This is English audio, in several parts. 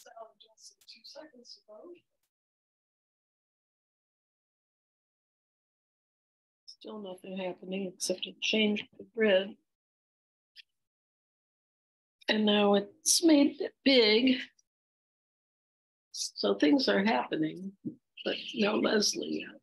Just 2 seconds ago. Still nothing happening except to change the grid. And now it's made it big. So things are happening, but no Leslie yet.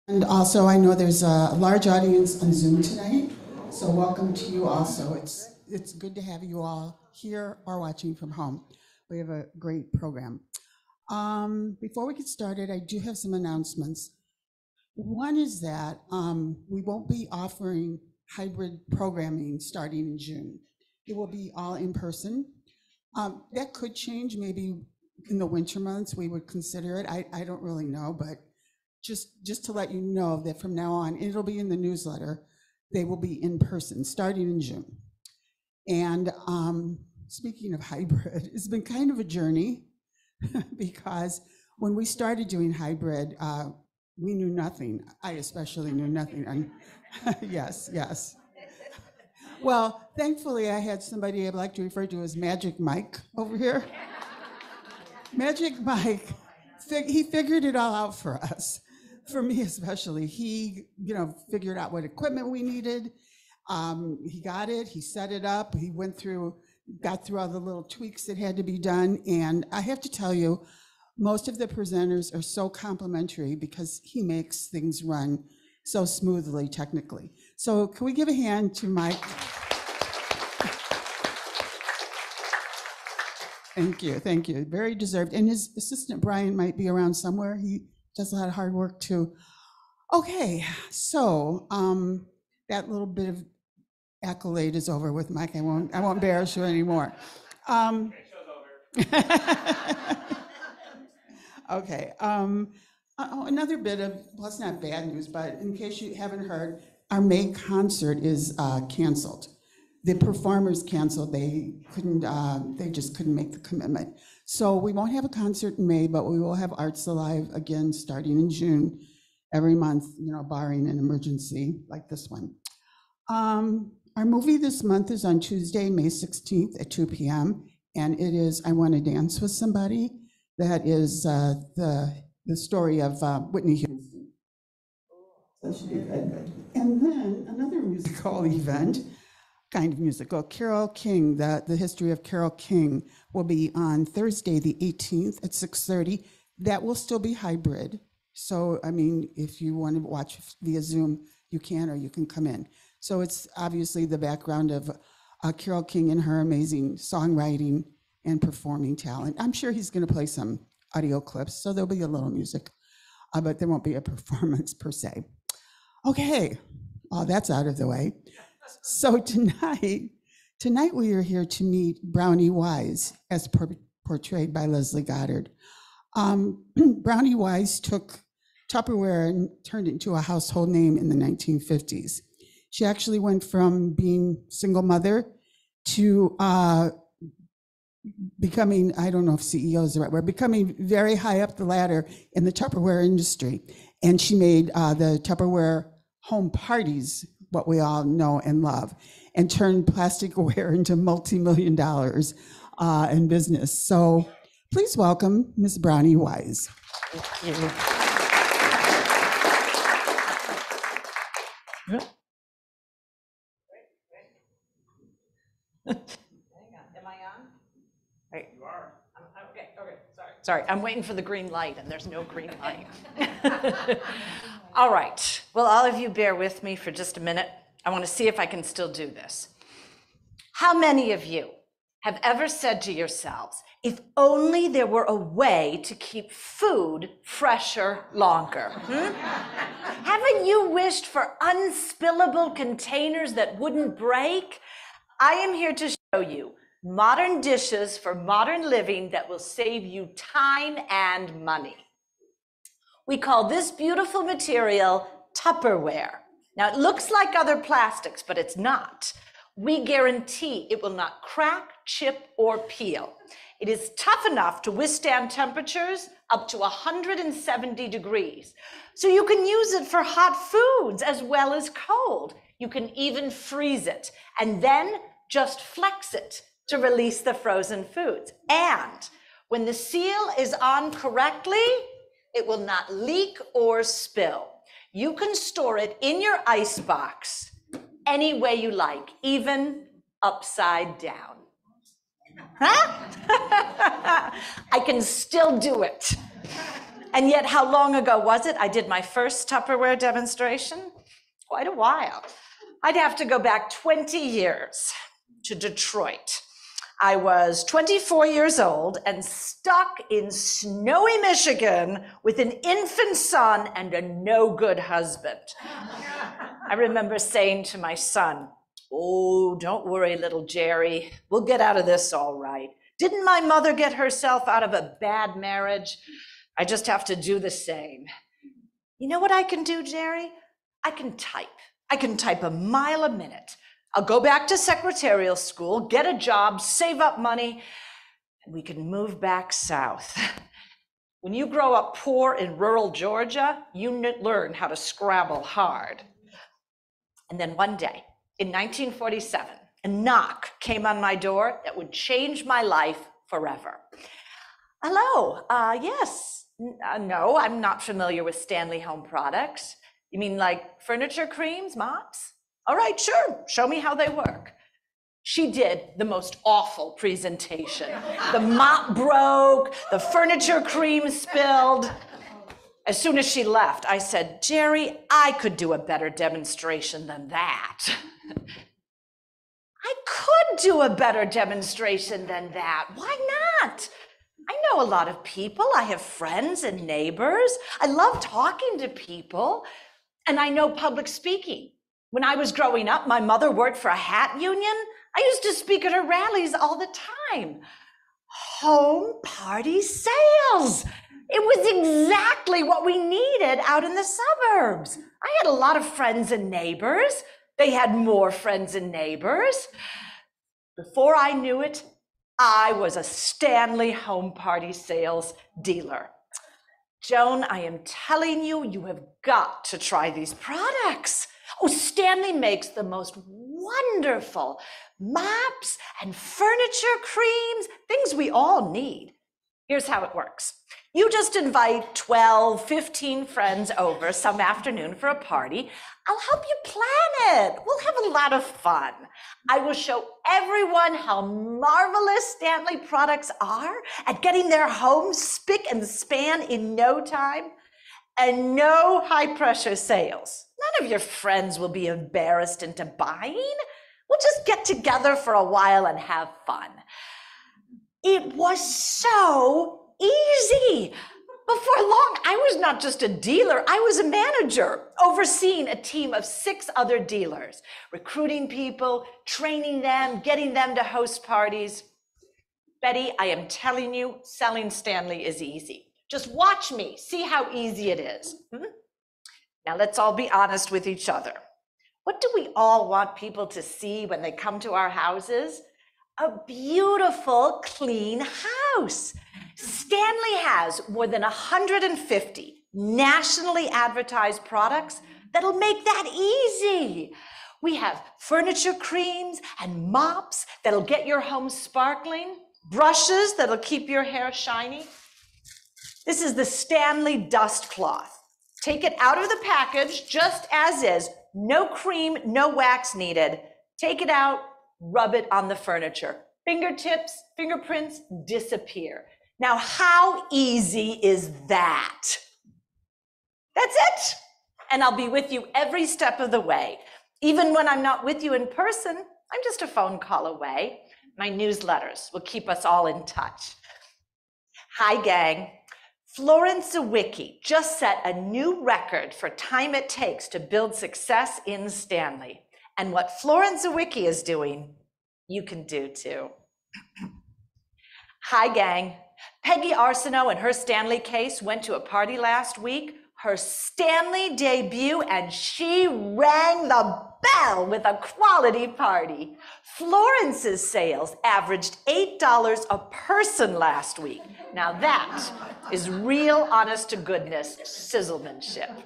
And also, I know there's a large audience on Zoom tonight, so welcome to you also. It's good to have you all here or watching from home. We have a great program. Before we get started, I do have some announcements. One is that we won't be offering hybrid programming starting in June. It will be all in person. That could change maybe in the winter months, we would consider it. I don't really know, but just to let you know that from now on, it'll be in the newsletter, they will be in person starting in June. And speaking of hybrid, it's been kind of a journey because when we started doing hybrid, we knew nothing. I especially knew nothing. Yes. Well, thankfully I had somebody I'd like to refer to as Magic Mike over here. Magic Mike, he figured it all out for us. For me especially, he figured out what equipment we needed. He got it, he set it up, he got through all the little tweaks that had to be done. And I have to tell you, most of the presenters are so complimentary because he makes things run so smoothly technically. So can we give a hand to Mike? Thank you, very deserved. And his assistant Brian might be around somewhere. He does a lot of hard work too. Okay, so that little bit of accolade is over with, Mike. I won't embarrass you anymore. Okay. Another bit of, well, it's not bad news, but in case you haven't heard, our May concert is canceled. The performers canceled. They just couldn't make the commitment. So we won't have a concert in May, but we will have Arts Alive again starting in June, every month, barring an emergency like this one. Our movie this month is on Tuesday, May 16th at 2 p.m. And it is I Want to Dance with Somebody. That is the story of Whitney Houston. That should be good. And then another musical event, kind of musical, Carole King, the history of Carole King will be on Thursday, the 18th at 6:30. That will still be hybrid. So, I mean, if you want to watch via Zoom, you can, or you can come in. So it's obviously the background of Carole King and her amazing songwriting and performing talent. I'm sure he's going to play some audio clips, so there'll be a little music, but there won't be a performance per se. Okay, that's out of the way. So tonight we are here to meet Brownie Wise, as portrayed by Leslie Goddard. Brownie Wise took Tupperware and turned it into a household name in the 1950s. She actually went from being single mother to becoming, I don't know if CEO is the right word, becoming very high up the ladder in the Tupperware industry. And she made the Tupperware Home Parties, what we all know and love, and turned plasticware into multi-million dollars in business. So please welcome Ms. Brownie Wise. Thank you. Hang on, am I on? Right. You are. Okay, sorry. I'm waiting for the green light and there's no green light. All right, well, all of you bear with me for just a minute. I want to see if I can still do this. How many of you have ever said to yourselves, if only there were a way to keep food fresher longer? Haven't you wished for unspillable containers that wouldn't break? I am here to show you modern dishes for modern living that will save you time and money. We call this beautiful material Tupperware. Now, it looks like other plastics, but it's not. We guarantee it will not crack, chip, or peel. It is tough enough to withstand temperatures up to 170 degrees. So you can use it for hot foods as well as cold. You can even freeze it and then just flex it to release the frozen foods. And when the seal is on correctly, it will not leak or spill. You can store it in your ice box any way you like, even upside down. Huh? I can still do it. And yet, how long ago was it I did my first Tupperware demonstration? Quite a while. I'd have to go back 20 years to Detroit. I was 24 years old and stuck in snowy Michigan with an infant son and a no-good husband. I remember saying to my son, "Oh, don't worry, little Jerry. We'll get out of this all right. Didn't my mother get herself out of a bad marriage? I just have to do the same." You know what I can do, Jerry? I can type. I can type a mile a minute. I'll go back to secretarial school, get a job, save up money, and we can move back south. When you grow up poor in rural Georgia, you learn how to scrabble hard. And then one day, in 1947, a knock came on my door that would change my life forever. "Hello, yes, no, I'm not familiar with Stanley Home Products. You mean like furniture creams, mops? All right, sure, show me how they work." She did the most awful presentation. The mop broke, the furniture cream spilled. As soon as she left, I said, "Jerry, I could do a better demonstration than that." I could do a better demonstration than that. Why not? I know a lot of people. I have friends and neighbors. I love talking to people. And I know public speaking. When I was growing up, my mother worked for a hat union. I used to speak at her rallies all the time. Home party sales. It was exactly what we needed out in the suburbs. I had a lot of friends and neighbors. They had more friends and neighbors. Before I knew it, I was a Stanley Home Party sales dealer. Joan, I am telling you, you have got to try these products. Oh, Stanley makes the most wonderful mops and furniture creams, things we all need. Here's how it works. You just invite 12, 15 friends over some afternoon for a party. I'll help you plan it. We'll have a lot of fun. I will show everyone how marvelous Stanley products are at getting their homes spick and span in no time, and no high-pressure sales. None of your friends will be embarrassed into buying. We'll just get together for a while and have fun. It was so easy. Before long, I was not just a dealer, I was a manager, overseeing a team of 6 other dealers, recruiting people, training them, getting them to host parties. Betty, I am telling you, selling Stanley is easy. Just watch me, see how easy it is. Now let's all be honest with each other. What do we all want people to see when they come to our houses? A beautiful, clean house. Stanley has more than 150 nationally advertised products that'll make that easy. We have furniture creams and mops that'll get your home sparkling, brushes that'll keep your hair shiny. This is the Stanley dust cloth. Take it out of the package just as is. No cream, no wax needed. Take it out, rub it on the furniture. Fingertips, fingerprints disappear. Now, how easy is that? That's it. And I'll be with you every step of the way. Even when I'm not with you in person, I'm just a phone call away. My newsletters will keep us all in touch. Hi, gang. Florence Zawicki just set a new record for time it takes to build success in Stanley. And what Florence Zawicki is doing, you can do too. Hi, gang. Peggy Arsenault and her Stanley case went to a party last week, her Stanley debut, and she rang the bell with a quality party. Florence's sales averaged $8 a person last week. Now that is real honest to goodness sizzlemanship.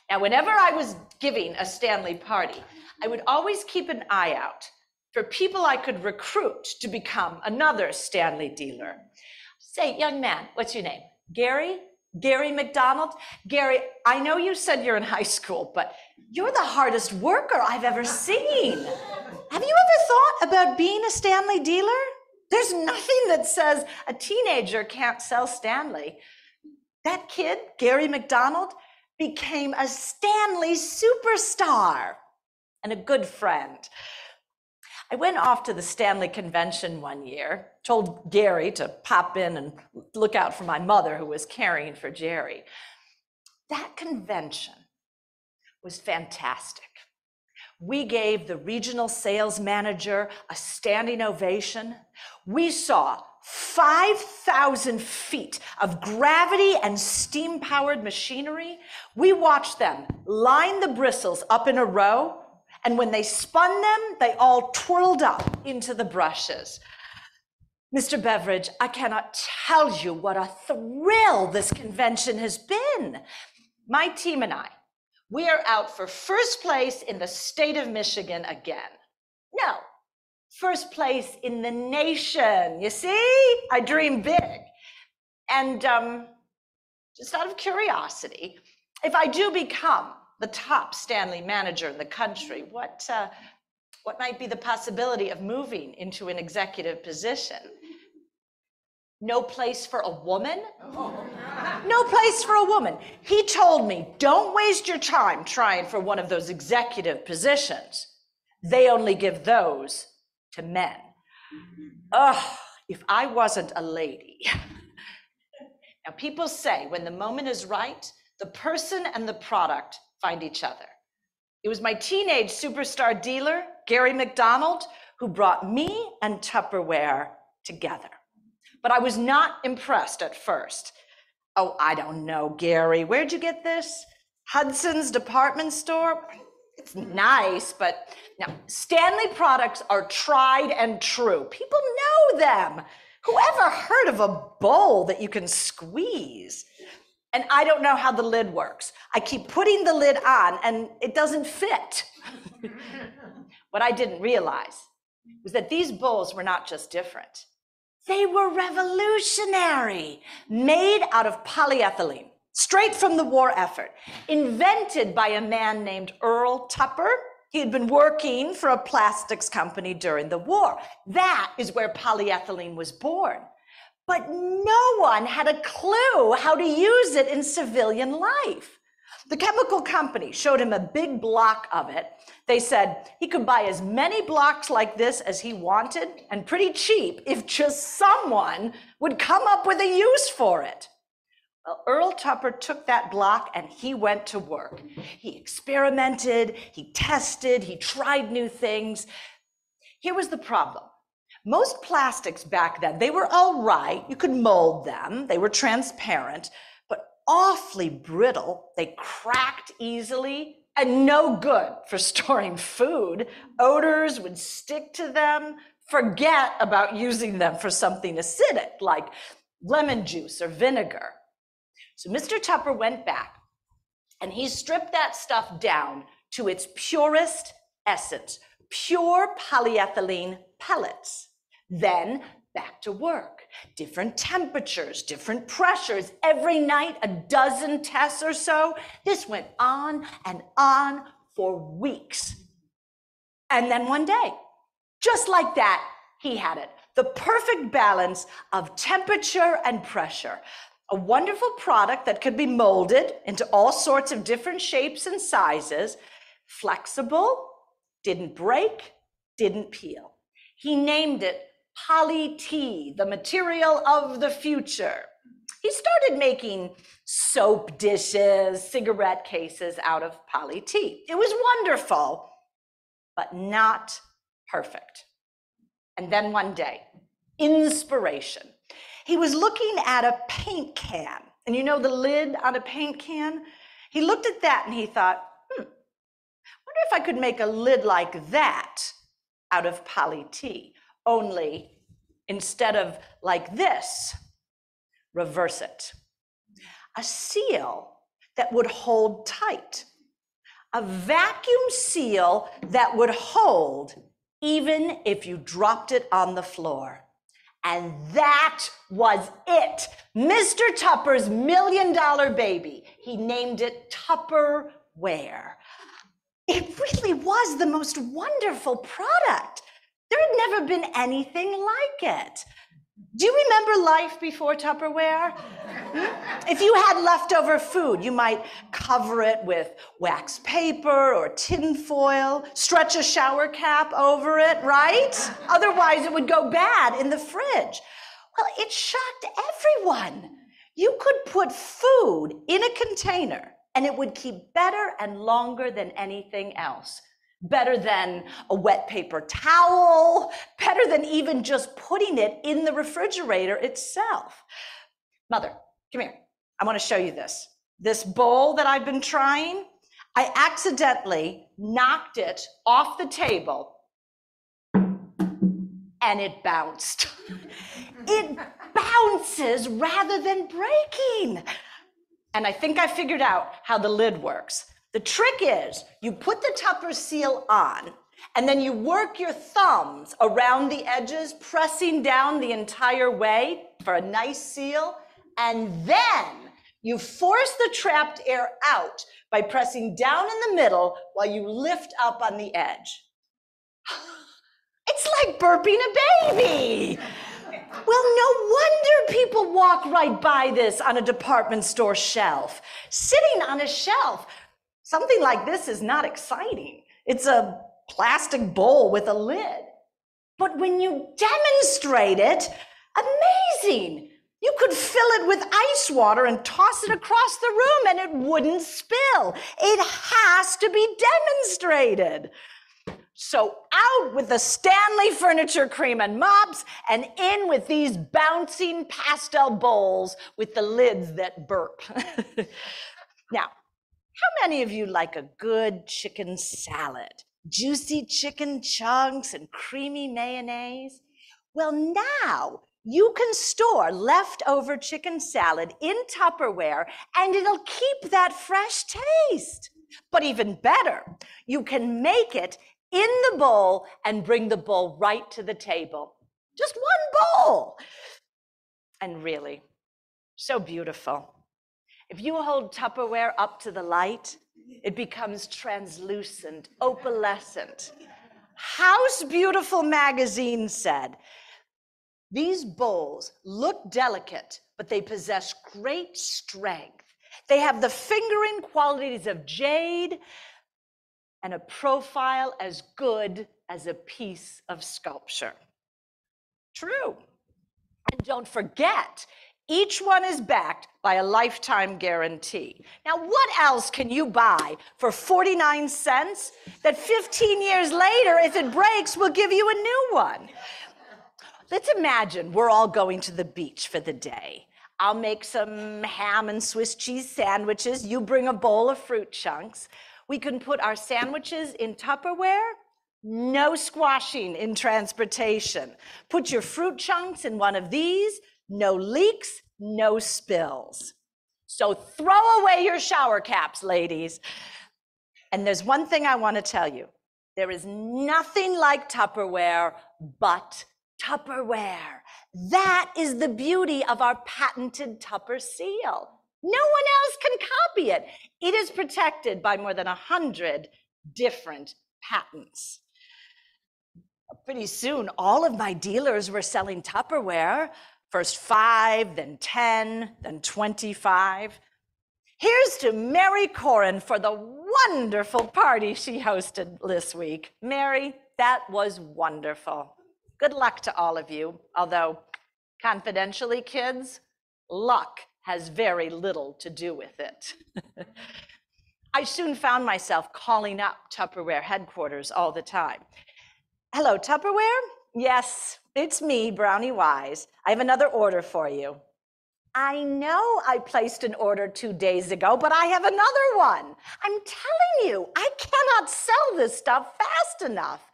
Now, whenever I was giving a Stanley party, I would always keep an eye out for people I could recruit to become another Stanley dealer. Say, young man, what's your name? Gary? Gary McDonald? Gary, I know you said you're in high school, but you're the hardest worker I've ever seen. Have you ever thought about being a Stanley dealer? There's nothing that says a teenager can't sell Stanley. That kid, Gary McDonald, became a Stanley superstar and a good friend. I went off to the Stanley convention one year, told Gary to pop in and look out for my mother who was caring for Jerry. That convention was fantastic. We gave the regional sales manager a standing ovation. We saw 5,000 feet of gravity and steam-powered machinery. We watched them line the bristles up in a row, and when they spun them, they all twirled up into the brushes. Mr. Beveridge, I cannot tell you what a thrill this convention has been. My team and I, we are out for first place in the state of Michigan again. No, first place in the nation. You see, I dream big. And just out of curiosity, if I do become the top Stanley manager in the country, what might be the possibility of moving into an executive position? No place for a woman? No place for a woman. He told me, don't waste your time trying for one of those executive positions. They only give those to men. Ugh, if I wasn't a lady. Now, people say when the moment is right, the person and the product find each other. It was my teenage superstar dealer, Gary McDonald, who brought me and Tupperware together. But I was not impressed at first. Oh, I don't know, Gary, where'd you get this? Hudson's department store? It's nice, but now Stanley products are tried and true. People know them. Whoever heard of a bowl that you can squeeze? And I don't know how the lid works. I keep putting the lid on and it doesn't fit. What I didn't realize was that these bowls were not just different. They were revolutionary, made out of polyethylene, straight from the war effort, invented by a man named Earl Tupper. He had been working for a plastics company during the war. That is where polyethylene was born. But no one had a clue how to use it in civilian life. The chemical company showed him a big block of it. They said he could buy as many blocks like this as he wanted, and pretty cheap, if just someone would come up with a use for it. Well, Earl Tupper took that block and he went to work. He experimented, he tested, he tried new things. Here was the problem. Most plastics back then, they were all right. You could mold them. They were transparent, but awfully brittle. They cracked easily and no good for storing food. Odors would stick to them. Forget about using them for something acidic like lemon juice or vinegar. So Mr. Tupper went back and he stripped that stuff down to its purest essence, pure polyethylene pellets. Then back to work, different temperatures, different pressures, every night, a dozen tests or so. This went on and on for weeks. And then one day, just like that, he had it. The perfect balance of temperature and pressure. A wonderful product that could be molded into all sorts of different shapes and sizes, flexible, didn't break, didn't peel. He named it Poly Tea, the material of the future. He started making soap dishes, cigarette cases out of poly tea. It was wonderful, but not perfect. And then one day, inspiration. He was looking at a paint can, and you know the lid on a paint can? He looked at that and he thought, wonder if I could make a lid like that out of poly tea, only instead of like this, reverse it. A seal that would hold tight. A vacuum seal that would hold even if you dropped it on the floor. And that was it. Mr. Tupper's $1 million baby. He named it Tupperware. It really was the most wonderful product. There had never been anything like it. Do you remember life before Tupperware? If you had leftover food, you might cover it with wax paper or tin foil, stretch a shower cap over it, right? Otherwise, it would go bad in the fridge. Well, it shocked everyone. You could put food in a container and it would keep better and longer than anything else. Better than a wet paper towel, better than even just putting it in the refrigerator itself. Mother, come here. I want to show you this. This bowl that I've been trying, I accidentally knocked it off the table and it bounced. It bounces rather than breaking. And I think I figured out how the lid works. The trick is you put the Tupper seal on and then you work your thumbs around the edges, pressing down the entire way for a nice seal. And then you force the trapped air out by pressing down in the middle while you lift up on the edge. It's like burping a baby. Well, no wonder people walk right by this on a department store shelf. Sitting on a shelf, something like this is not exciting. It's a plastic bowl with a lid. But when you demonstrate it, amazing. You could fill it with ice water and toss it across the room and it wouldn't spill. It has to be demonstrated. So out with the Stanley furniture cream and mops and in with these bouncing pastel bowls with the lids that burp. Now, how many of you like a good chicken salad? Juicy chicken chunks and creamy mayonnaise? Well, now you can store leftover chicken salad in Tupperware and it'll keep that fresh taste. But even better, you can make it in the bowl and bring the bowl right to the table. Just one bowl. And really, so beautiful. If you hold Tupperware up to the light, it becomes translucent, opalescent. House Beautiful magazine said, these bowls look delicate, but they possess great strength. They have the fingering qualities of jade and a profile as good as a piece of sculpture. True. And don't forget, each one is backed by a lifetime guarantee. Now, what else can you buy for 49 cents that 15 years later, if it breaks, will give you a new one? Let's imagine we're all going to the beach for the day. I'll make some ham and Swiss cheese sandwiches. You bring a bowl of fruit chunks. We can put our sandwiches in Tupperware. No squashing in transportation. Put your fruit chunks in one of these. No leaks, no spills. So throw away your shower caps, ladies. And there's one thing I want to tell you. There is nothing like Tupperware but Tupperware. That is the beauty of our patented Tupper seal. No one else can copy it. It is protected by more than 100 different patents. Pretty soon, all of my dealers were selling Tupperware. First 5, then 10, then 25. Here's to Mary Corrin for the wonderful party she hosted this week. Mary, that was wonderful. Good luck to all of you, although confidentially, kids, luck has very little to do with it. I soon found myself calling up Tupperware headquarters all the time. Hello, Tupperware? Yes, it's me, Brownie Wise. I have another order for you. I know I placed an order 2 days ago, but I have another one. I'm telling you, I cannot sell this stuff fast enough.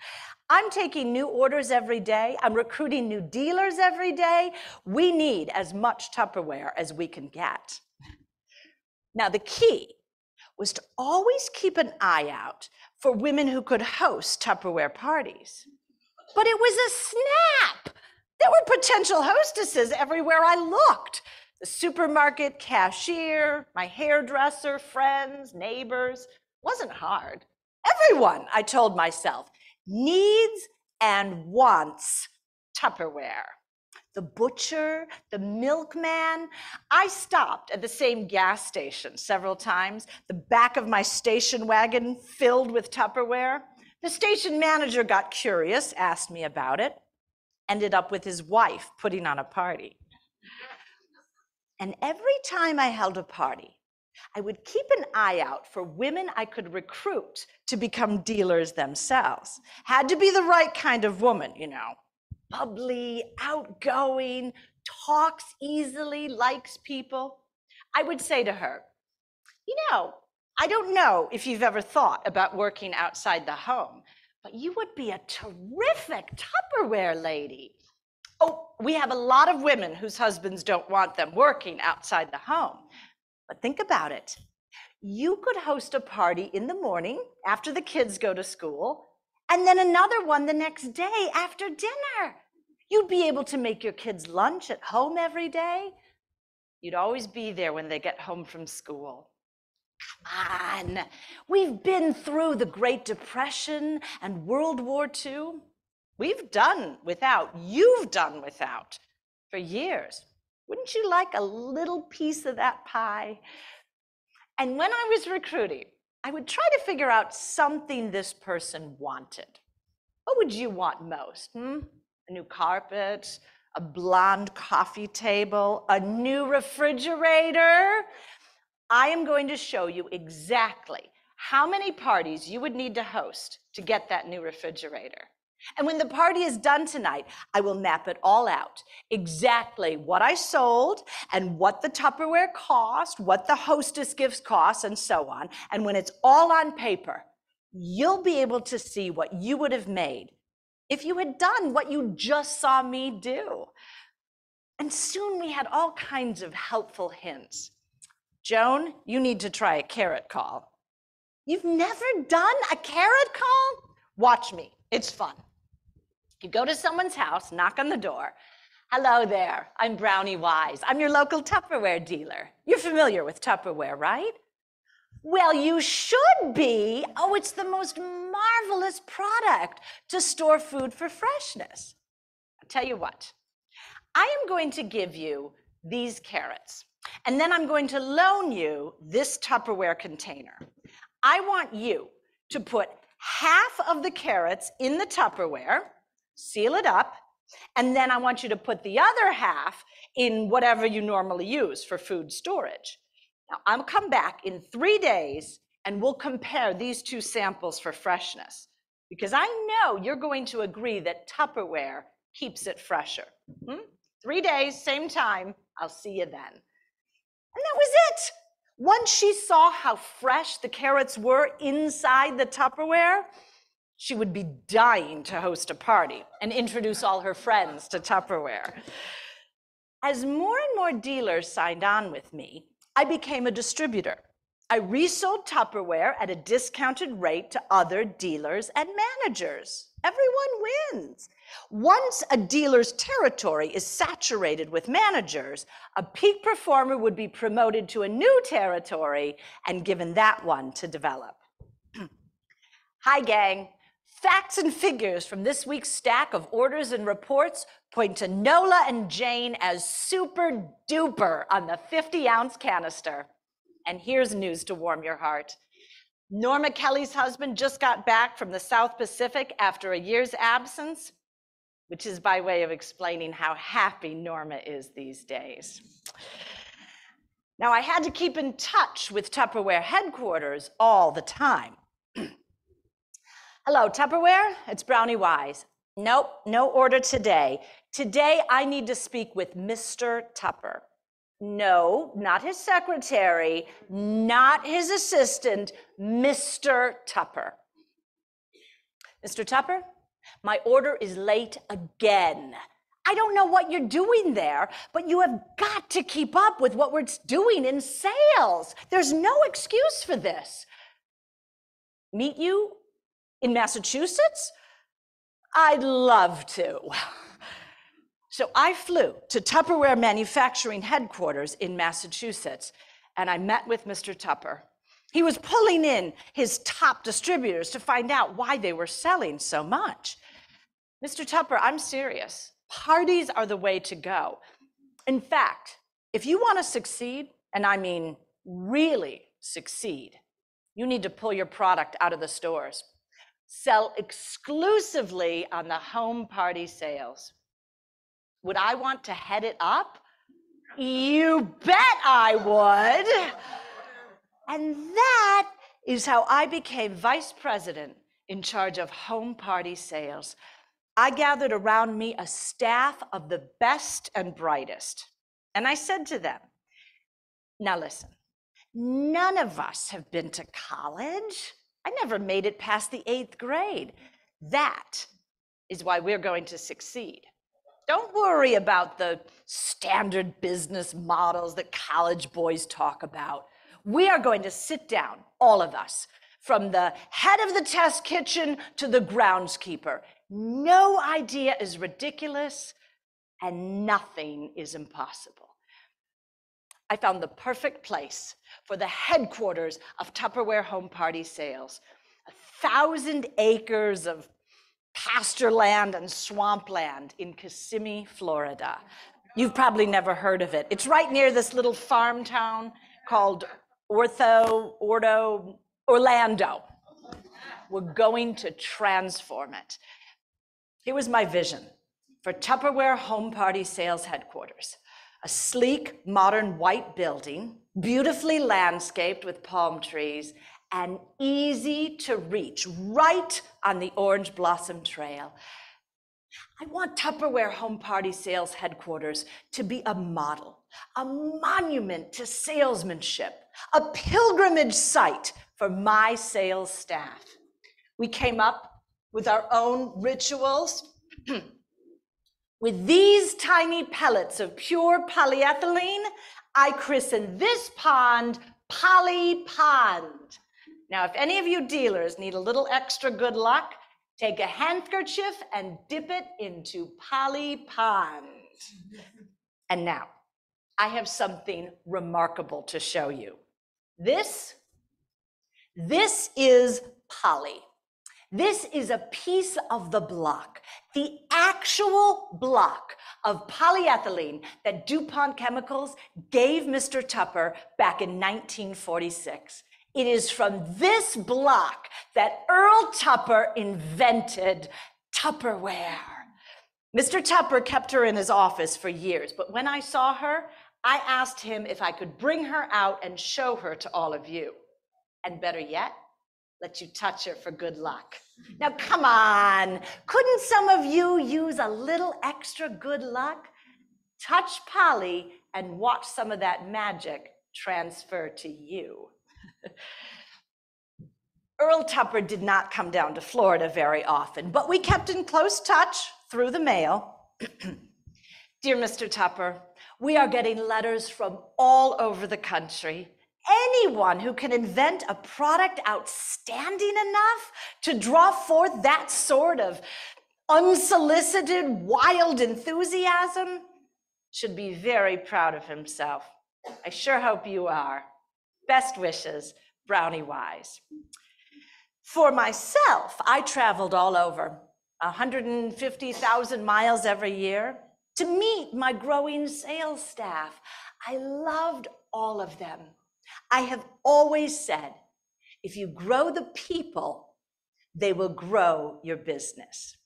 I'm taking new orders every day. I'm recruiting new dealers every day. We need as much Tupperware as we can get. Now, the key was to always keep an eye out for women who could host Tupperware parties. But it was a snap. There were potential hostesses everywhere I looked. The supermarket cashier, my hairdresser, friends, neighbors. Wasn't hard. Everyone, I told myself, needs and wants Tupperware. The butcher, the milkman. I stopped at the same gas station several times, the back of my station wagon filled with Tupperware. The station manager got curious, asked me about it, ended up with his wife putting on a party. And every time I held a party, I would keep an eye out for women I could recruit to become dealers themselves. Had to be the right kind of woman, you know. Bubbly, outgoing, talks easily, likes people. I would say to her, you know, I don't know if you've ever thought about working outside the home, but you would be a terrific Tupperware lady. Oh, we have a lot of women whose husbands don't want them working outside the home. But think about it. You could host a party in the morning after the kids go to school, and then another one the next day after dinner. You'd be able to make your kids lunch at home every day. You'd always be there when they get home from school. Come on, we've been through the Great Depression and World War II. We've done without, you've done without for years. Wouldn't you like a little piece of that pie? And when I was recruiting, I would try to figure out something this person wanted. What would you want most? A new carpet, a blonde coffee table, a new refrigerator? I am going to show you exactly how many parties you would need to host to get that new refrigerator. And when the party is done tonight, I will map it all out, exactly what I sold and what the Tupperware cost, what the hostess gifts cost, and so on. And when it's all on paper, you'll be able to see what you would have made if you had done what you just saw me do. And soon we had all kinds of helpful hints. Joan, you need to try a carrot call. You've never done a carrot call? Watch me, it's fun. You go to someone's house, knock on the door. Hello there, I'm Brownie Wise. I'm your local Tupperware dealer. You're familiar with Tupperware, right? Well, you should be. Oh, it's the most marvelous product to store food for freshness. I'll tell you what, I am going to give you these carrots, and then I'm going to loan you this Tupperware container. I want you to put half of the carrots in the Tupperware, seal it up, and then I want you to put the other half in whatever you normally use for food storage. Now, I'll come back in 3 days and we'll compare these two samples for freshness, because I know you're going to agree that Tupperware keeps it fresher. 3 days, same time, I'll see you then. And that was it. Once she saw how fresh the carrots were inside the Tupperware, she would be dying to host a party and introduce all her friends to Tupperware. As more and more dealers signed on with me, I became a distributor. I resold Tupperware at a discounted rate to other dealers and managers. Everyone wins. Once a dealer's territory is saturated with managers, a peak performer would be promoted to a new territory and given that one to develop. Hi, gang. Facts and figures from this week's stack of orders and reports point to Nola and Jane as super duper on the 50-ounce canister. And here's news to warm your heart. Norma Kelly's husband just got back from the South Pacific after a year's absence. which is by way of explaining how happy Norma is these days. Now, I had to keep in touch with Tupperware headquarters all the time. Hello, Tupperware, it's Brownie Wise. Nope, no order today. Today, I need to speak with Mr. Tupper. No, not his secretary, not his assistant, Mr. Tupper. Mr. Tupper, my order is late again. I don't know what you're doing there, but you have got to keep up with what we're doing in sales. There's no excuse for this. Meet you in Massachusetts? I'd love to. So I flew to Tupperware Manufacturing Headquarters in Massachusetts, and I met with Mr. Tupper. He was pulling in his top distributors to find out why they were selling so much. Mr. Tupper, I'm serious. Parties are the way to go. In fact, if you want to succeed, and I mean really succeed, you need to pull your product out of the stores. Sell exclusively on the home party sales. Would I want to head it up? You bet I would. And that is how I became vice president in charge of home party sales. I gathered around me a staff of the best and brightest. And I said to them, now listen, none of us have been to college. I never made it past the 8th grade. That is why we're going to succeed. Don't worry about the standard business models that college boys talk about. We are going to sit down, all of us, from the head of the test kitchen to the groundskeeper. No idea is ridiculous and nothing is impossible. I found the perfect place for the headquarters of Tupperware Home Party Sales. 1,000 acres of pasture land and swampland in Kissimmee, Florida. You've probably never heard of it. It's right near this little farm town called Orlando. We're going to transform it. Here was my vision for Tupperware Home Party Sales Headquarters. A sleek, modern white building, beautifully landscaped with palm trees, and easy to reach right on the Orange Blossom Trail. I want Tupperware Home Party Sales Headquarters to be a model, a monument to salesmanship, a pilgrimage site for my sales staff. We came up with our own rituals. With these tiny pellets of pure polyethylene, I christened this pond Poly Pond. Now, if any of you dealers need a little extra good luck, take a handkerchief and dip it into Poly Pond. And now, I have something remarkable to show you. This is poly. This is a piece of the block, the actual block of polyethylene that DuPont Chemicals gave Mr. Tupper back in 1946. It is from this block that Earl Tupper invented Tupperware. Mr. Tupper kept her in his office for years, but when I saw her, I asked him if I could bring her out and show her to all of you. And better yet, let you touch her for good luck. Now, come on. Couldn't some of you use a little extra good luck? Touch Polly and watch some of that magic transfer to you. Earl Tupper did not come down to Florida very often, but we kept in close touch through the mail. Dear Mr. Tupper, we are getting letters from all over the country. Anyone who can invent a product outstanding enough to draw forth that sort of unsolicited, wild enthusiasm should be very proud of himself. I sure hope you are. Best wishes, Brownie Wise. For myself, I traveled all over, 150,000 miles every year, to meet my growing sales staff. I loved all of them. I have always said, if you grow the people, they will grow your business.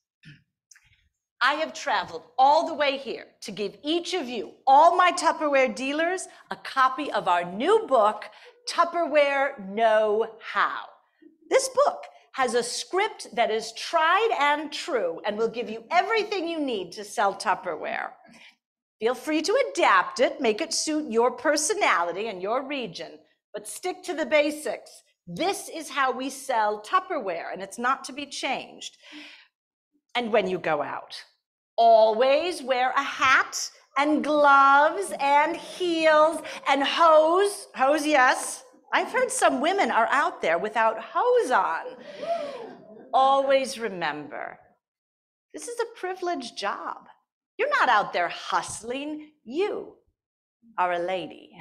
I have traveled all the way here to give each of you, all my Tupperware dealers, a copy of our new book, Tupperware Know-How. This book has a script that is tried and true and will give you everything you need to sell Tupperware. Feel free to adapt it, make it suit your personality and your region, but stick to the basics. This is how we sell Tupperware, and it's not to be changed. And when you go out, always wear a hat and gloves and heels and hose. Hose, yes. I've heard some women are out there without hose on. Always remember, this is a privileged job. You're not out there hustling. You are a lady.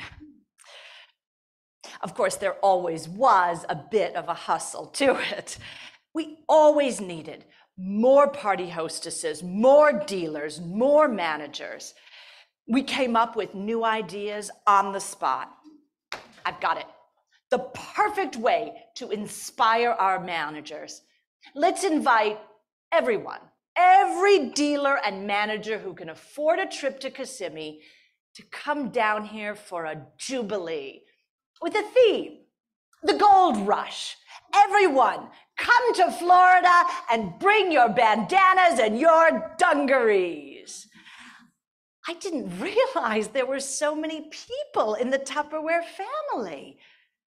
Of course, there always was a bit of a hustle to it. We always needed more party hostesses, more dealers, more managers. We came up with new ideas on the spot. I've got it. The perfect way to inspire our managers. Let's invite everyone, every dealer and manager who can afford a trip to Kissimmee to come down here for a jubilee with a theme, the gold rush. Everyone, come to Florida and bring your bandanas and your dungarees. I didn't realize there were so many people in the Tupperware family.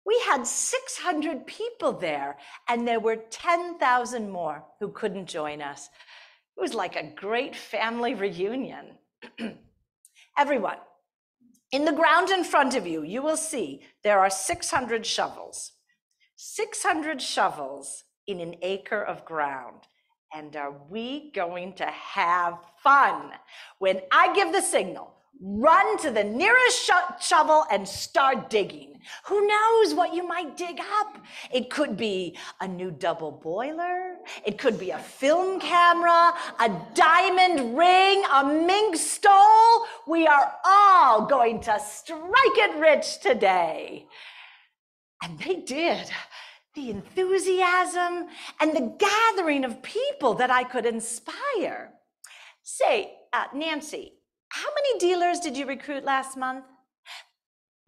We had 600 people there, and there were 10,000 more who couldn't join us. It was like a great family reunion. Everyone, in the ground in front of you, you will see there are 600 shovels. 600 shovels in an acre of ground. And are we going to have fun? When I give the signal, run to the nearest shovel and start digging. Who knows what you might dig up? It could be a new double boiler. It could be a film camera, a diamond ring, a mink stole. We are all going to strike it rich today. And they did. The enthusiasm and the gathering of people that I could inspire. Say, Nancy, how many dealers did you recruit last month?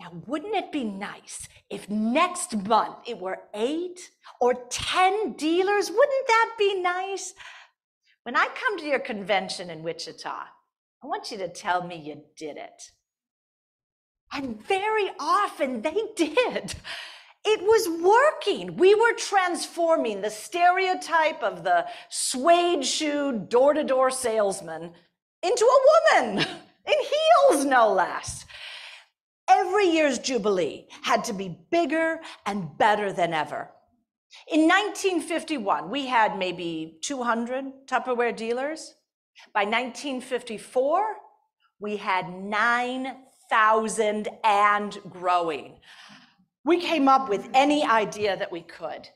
Now, wouldn't it be nice if next month it were 8 or 10 dealers? Wouldn't that be nice? When I come to your convention in Wichita, I want you to tell me you did it. And very often they did. It was working. We were transforming the stereotype of the suede-shoed door-to-door salesman into a woman, in heels no less. Every year's Jubilee had to be bigger and better than ever. In 1951, we had maybe 200 Tupperware dealers. By 1954, we had 9,000 and growing. We came up with any idea that we could.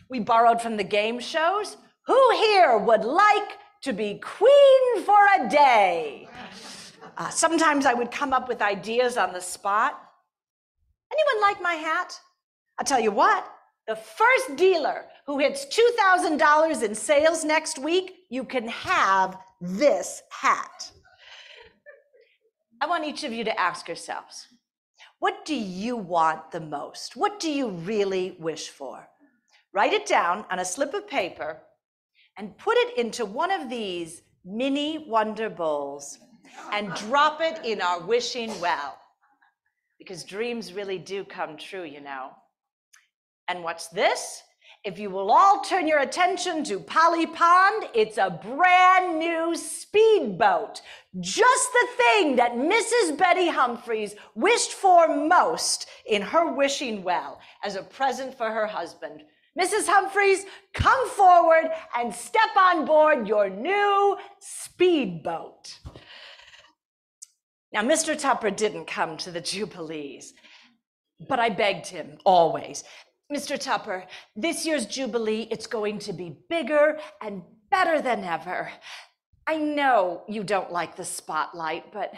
We borrowed from the game shows. Who here would like to be queen for a day? Sometimes I would come up with ideas on the spot. Anyone like my hat? I'll tell you what, the first dealer who hits $2,000 in sales next week, you can have this hat. I want each of you to ask yourselves, what do you want the most? What do you really wish for? Write it down on a slip of paper and put it into one of these mini wonder bowls and drop it in our wishing well. Because dreams really do come true, you know. And what's this? If you will all turn your attention to Polly Pond, it's a brand new speedboat. Just the thing that Mrs. Betty Humphreys wished for most in her wishing well as a present for her husband. Mrs. Humphreys, come forward and step on board your new speedboat. Now, Mr. Tupper didn't come to the Jubilees, but I begged him always. Mr. Tupper, this year's Jubilee, it's going to be bigger and better than ever. I know you don't like the spotlight, but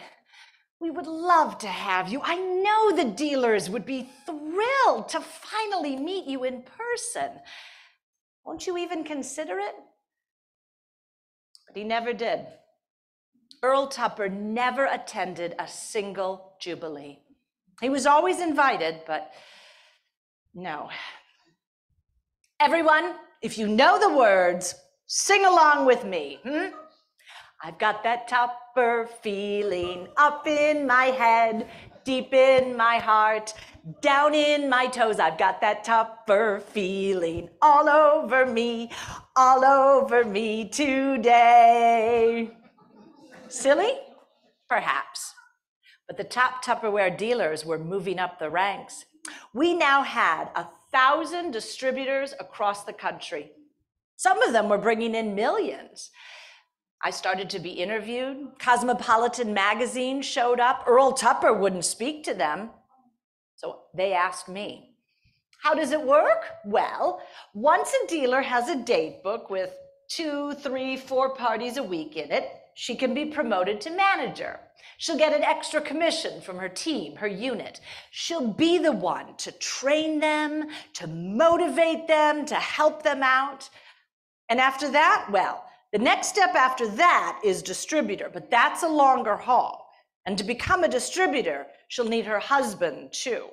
we would love to have you. I know the dealers would be thrilled to finally meet you in person. Won't you even consider it? But he never did. Earl Tupper never attended a single Jubilee. He was always invited, but no. Everyone, if you know the words, sing along with me. I've got that Tupper feeling up in my head, deep in my heart, down in my toes. I've got that Tupper feeling all over me today. Silly? Perhaps. But the top Tupperware dealers were moving up the ranks. We now had 1,000 distributors across the country. Some of them were bringing in millions. I started to be interviewed. Cosmopolitan magazine showed up. Earl Tupper wouldn't speak to them. So they asked me, how does it work? Well, once a dealer has a date book with 2, 3, 4 parties a week in it, she can be promoted to manager. She'll get an extra commission from her team, her unit. She'll be the one to train them, to motivate them, to help them out. And after that, well, the next step after that is distributor, but that's a longer haul. And to become a distributor, she'll need her husband too.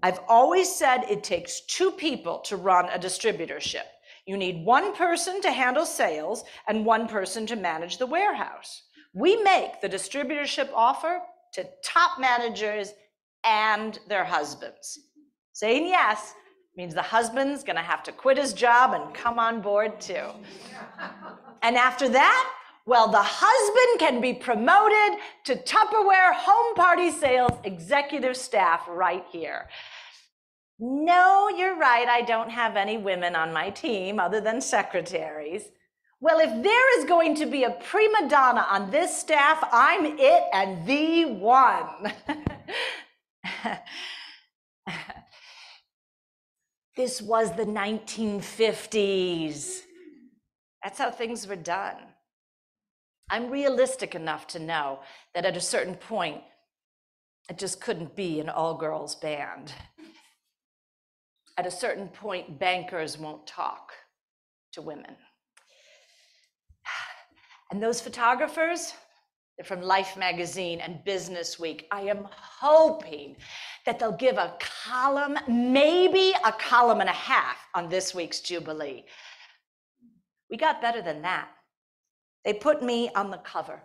I've always said it takes 2 people to run a distributorship. You need 1 person to handle sales and 1 person to manage the warehouse. We make the distributorship offer to top managers and their husbands. Saying yes means the husband's gonna have to quit his job and come on board too. And after that, well, the husband can be promoted to Tupperware Home Party Sales Executive Staff right here. No, you're right, I don't have any women on my team other than secretaries. Well, if there is going to be a prima donna on this staff, I'm it and the one. This was the 1950s. That's how things were done. I'm realistic enough to know that at a certain point, it just couldn't be an all-girls band. At a certain point, bankers won't talk to women. And those photographers, they're from Life magazine and Business Week. I am hoping that they'll give a column, maybe a column and a half on this week's Jubilee. We got better than that. They put me on the cover.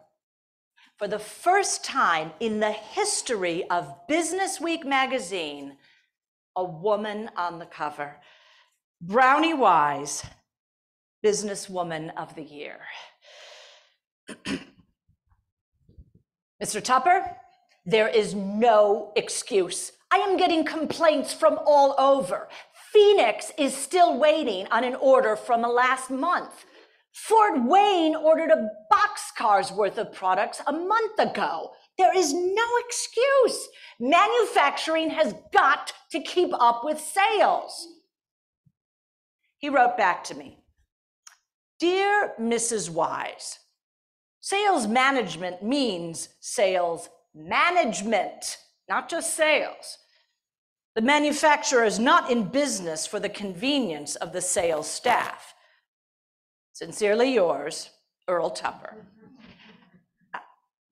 For the first time in the history of Business Week magazine, a woman on the cover. Brownie Wise, Businesswoman of the Year. Mr. Tupper, there is no excuse. I am getting complaints from all over. Phoenix is still waiting on an order from last month. Fort Wayne ordered a boxcar's worth of products a month ago. There is no excuse. Manufacturing has got to keep up with sales. He wrote back to me, Dear Mrs. Wise, sales management means sales management, not just sales. The manufacturer is not in business for the convenience of the sales staff. Sincerely yours, Earl Tupper.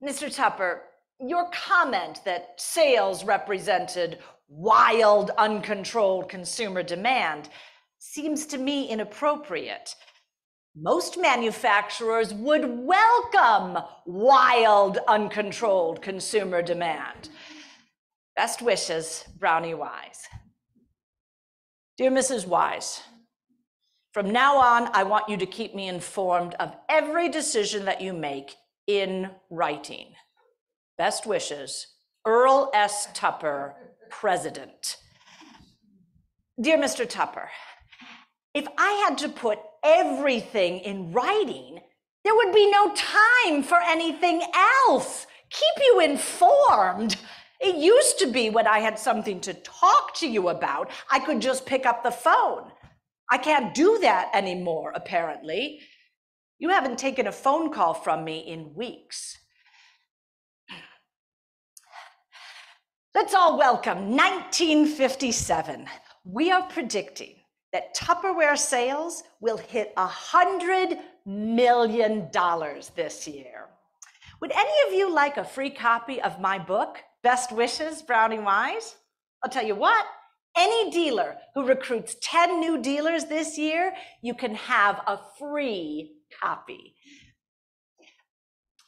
Mr. Tupper, your comment that sales represented wild, uncontrolled consumer demand seems to me inappropriate. Most manufacturers would welcome wild, uncontrolled consumer demand. Best wishes, Brownie Wise. Dear Mrs. Wise, from now on, I want you to keep me informed of every decision that you make in writing. Best wishes, Earl S. Tupper, President. Dear Mr. Tupper, if I had to put everything in writing, there would be no time for anything else. Keep you informed. It used to be when I had something to talk to you about, I could just pick up the phone. I can't do that anymore, apparently. You haven't taken a phone call from me in weeks. Let's all welcome 1957. We are predicting that Tupperware sales will hit $100 million this year. Would any of you like a free copy of my book, Best Wishes, Brownie Wise? I'll tell you what, any dealer who recruits 10 new dealers this year, you can have a free copy.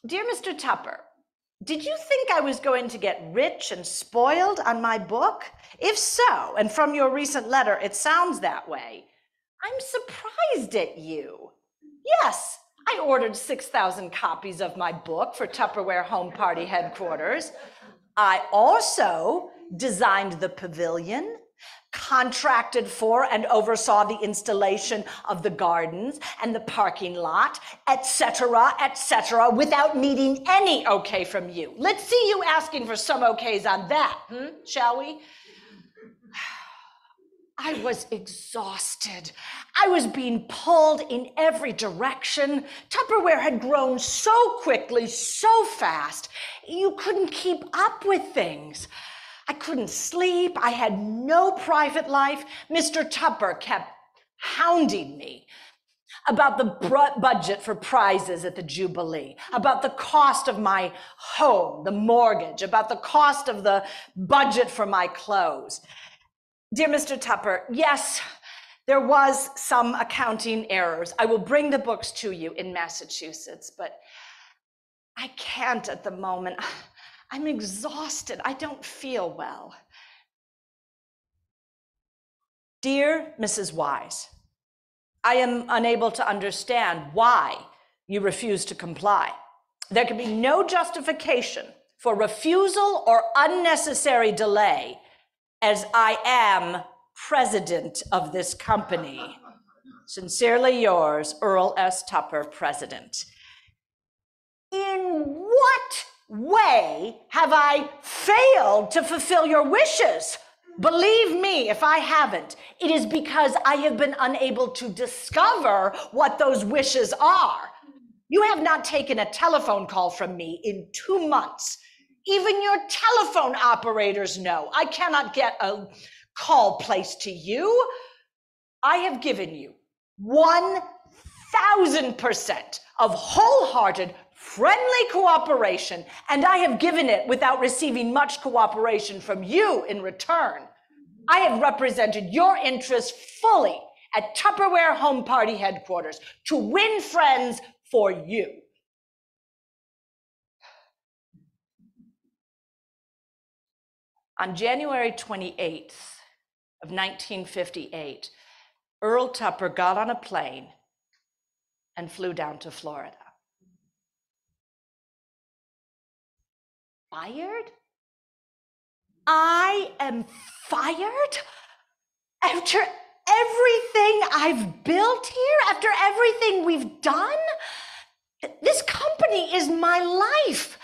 Dear Mr. Tupper, did you think I was going to get rich and spoiled on my book? If so, and from your recent letter, it sounds that way, I'm surprised at you. Yes, I ordered 6,000 copies of my book for Tupperware Home Party headquarters. I also designed the pavilion, contracted for and oversaw the installation of the gardens and the parking lot, etc., without needing any okay from you. Let's see you asking for some okays on that, shall we? I was exhausted. I was being pulled in every direction. Tupperware had grown so quickly, so fast, you couldn't keep up with things. I couldn't sleep. I had no private life. Mr. Tupper kept hounding me about the budget for prizes at the Jubilee, about the cost of my home, the mortgage, about the cost of the budget for my clothes. Dear Mr. Tupper, yes, there was some accounting errors. I will bring the books to you in Massachusetts, but I can't at the moment. I'm exhausted. I don't feel well. Dear Mrs. Wise, I am unable to understand why you refuse to comply. There can be no justification for refusal or unnecessary delay, as I am president of this company. Sincerely yours, Earl S. Tupper, President. In what way have I failed to fulfill your wishes? Believe me, if I haven't, it is because I have been unable to discover what those wishes are. You have not taken a telephone call from me in 2 months. Even your telephone operators know I cannot get a call placed to you. I have given you 1,000% of wholehearted, friendly cooperation, and I have given it without receiving much cooperation from you in return. I have represented your interests fully at Tupperware Home Party headquarters to win friends for you. On January 28th of 1958, Earl Tupper got on a plane and flew down to Florida. Fired? I am fired? After everything I've built here, after everything we've done? This company is my life.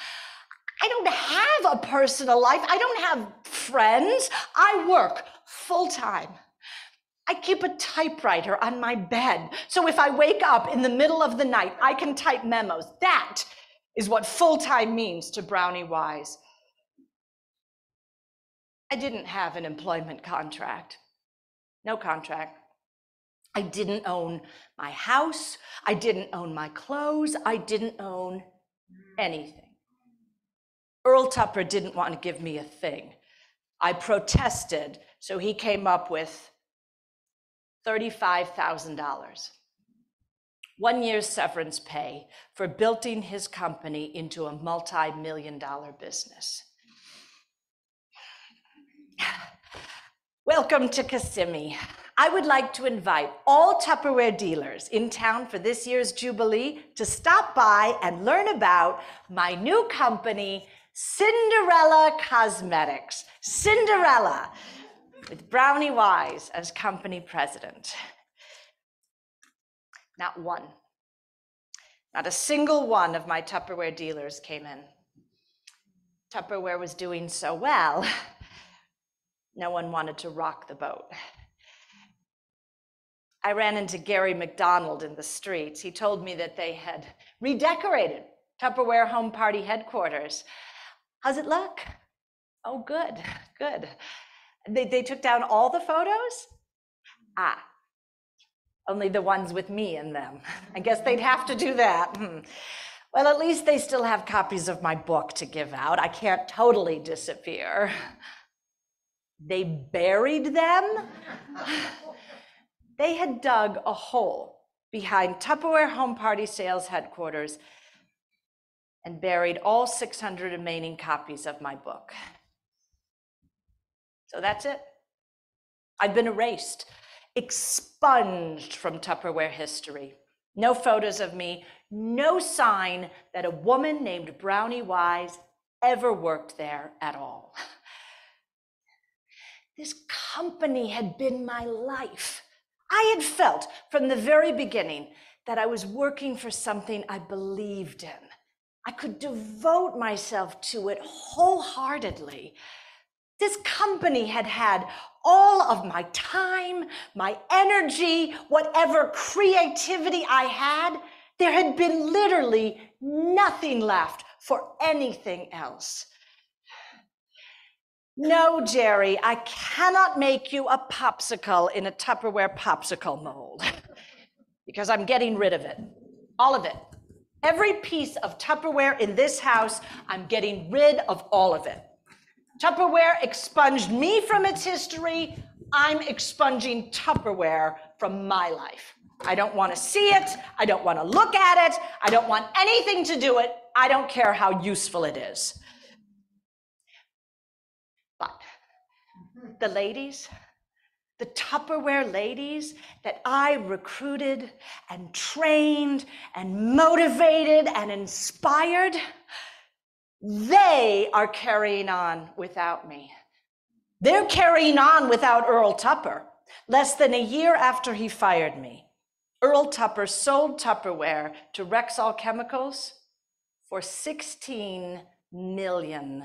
I don't have a personal life. I don't have friends. I work full-time. I keep a typewriter on my bed, so if I wake up in the middle of the night, I can type memos. That is what full-time means to Brownie Wise. I didn't have an employment contract. No contract. I didn't own my house. I didn't own my clothes. I didn't own anything. Earl Tupper didn't want to give me a thing. I protested, so he came up with $35,000. 1 year's severance pay for building his company into a multi-million-dollar business. Welcome to Kissimmee. I would like to invite all Tupperware dealers in town for this year's Jubilee to stop by and learn about my new company, Cinderella Cosmetics. Cinderella, with Brownie Wise as company president. Not one, not a single one of my Tupperware dealers came in. Tupperware was doing so well, no one wanted to rock the boat. I ran into Gary McDonald in the streets. He told me that they had redecorated Tupperware Home Party headquarters. How's it look? Oh, good, good. They took down all the photos? Only the ones with me in them. I guess they'd have to do that. Well, at least they still have copies of my book to give out. I can't totally disappear. They buried them. They had dug a hole behind Tupperware Home Party sales headquarters and buried all 600 remaining copies of my book. So that's it. I've been erased, expunged from Tupperware history. No photos of me, no sign that a woman named Brownie Wise ever worked there at all. This company had been my life. I had felt from the very beginning that I was working for something I believed in. I could devote myself to it wholeheartedly. This company had had all of my time, my energy, whatever creativity I had. There had been literally nothing left for anything else. No, Jerry, I cannot make you a popsicle in a Tupperware popsicle mold because I'm getting rid of it, all of it. Every piece of Tupperware in this house, I'm getting rid of all of it. Tupperware expunged me from its history. I'm expunging Tupperware from my life. I don't want to see it. I don't want to look at it. I don't want anything to do it. I don't care how useful it is. But the ladies, the Tupperware ladies that I recruited and trained and motivated and inspired, they are carrying on without me. They're carrying on without Earl Tupper. Less than a year after he fired me, Earl Tupper sold Tupperware to Rexall Chemicals for $16 million.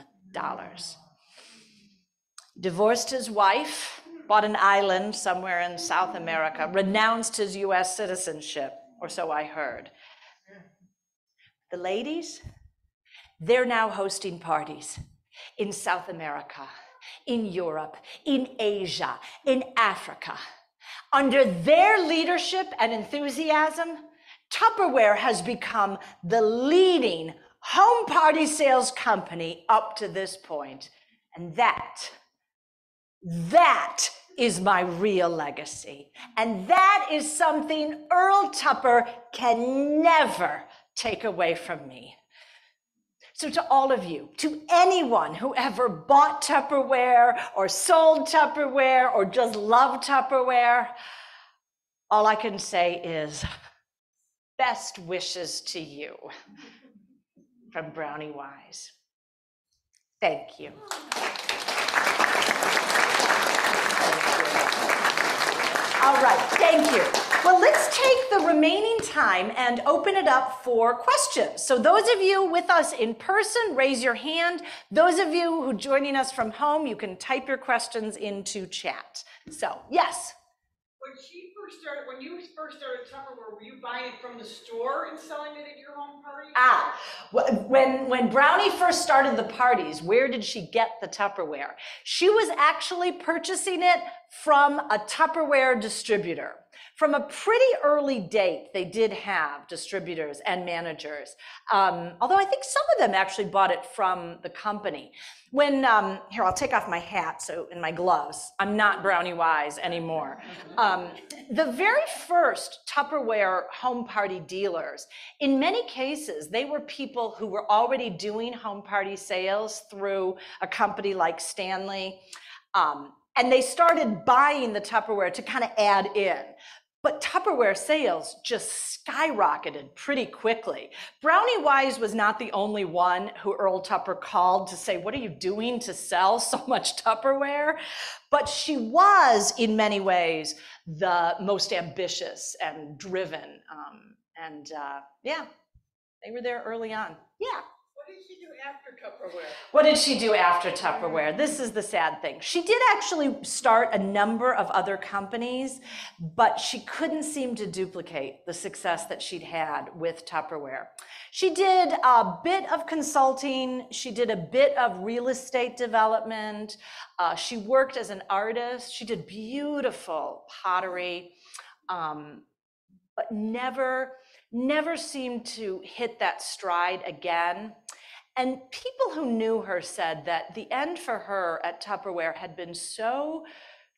Divorced his wife, bought an island somewhere in South America, renounced his US citizenship, or so I heard. The ladies, they're now hosting parties in South America, in Europe, in Asia, in Africa. Under their leadership and enthusiasm, Tupperware has become the leading home party sales company up to this point. And that is my real legacy. And that is something Earl Tupper can never take away from me. So to all of you, to anyone who ever bought Tupperware or sold Tupperware or just loved Tupperware, all I can say is best wishes to you from Brownie Wise. Thank you. All right, thank you. Well, let's take the remaining time and open it up for questions. So those of you with us in person, raise your hand. Those of you who are joining us from home, you can type your questions into chat. So, yes. When you first started Tupperware, were you buying it from the store and selling it at your home party? When Brownie first started the parties, where did she get the Tupperware? She was actually purchasing it from a Tupperware distributor. From a pretty early date, they did have distributors and managers, although I think some of them actually bought it from the company. When, here, I'll take off my hat and my gloves. I'm not Brownie Wise anymore. The very first Tupperware home party dealers, in many cases, they were people who were already doing home party sales through a company like Stanley. And they started buying the Tupperware to kind of add in. But Tupperware sales just skyrocketed pretty quickly. Brownie Wise was not the only one who Earl Tupper called to say, what are you doing to sell so much Tupperware? But she was, in many ways, the most ambitious and driven. Yeah, they were there early on. Yeah. What did she do after Tupperware? What did she do after Tupperware? This is the sad thing. She did actually start a number of other companies, but she couldn't seem to duplicate the success that she'd had with Tupperware. She did a bit of consulting. She did a bit of real estate development. She worked as an artist. She did beautiful pottery, but never never seemed to hit that stride again. And people who knew her said that the end for her at Tupperware had been so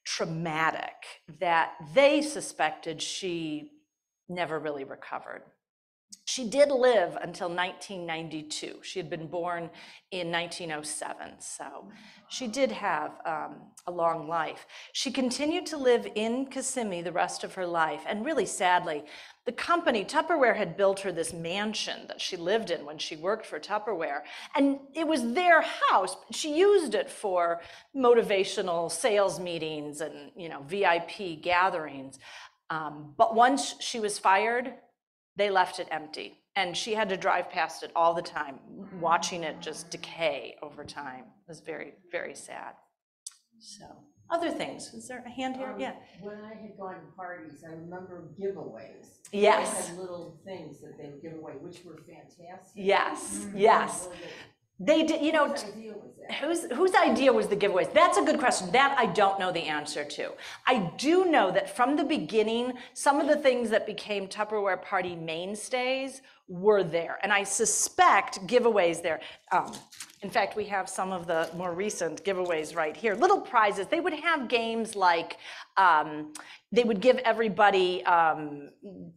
traumatic that they suspected she never really recovered. She did live until 1992. She had been born in 1907, so she did have a long life. She continued to live in Kissimmee the rest of her life, and really sadly, the company, Tupperware, had built her this mansion that she lived in when she worked for Tupperware, and it was their house. She used it for motivational sales meetings and, you know, VIP gatherings. But once she was fired, they left it empty, and she had to drive past it all the time, watching it just decay over time. It was very, very sad. So, other things. Is there a hand here? Yeah. When I had gone to parties, I remember giveaways. Yes. They had little things that they would give away, which were fantastic. Yes. Yes. They did, you know. Whose idea was that? Whose idea was the giveaways? That's a good question. That I don't know the answer to. I do know that from the beginning, some of the things that became Tupperware party mainstays were there. And I suspect giveaways there. In fact, we have some of the more recent giveaways right here. Little prizes. They would have games like, they would give everybody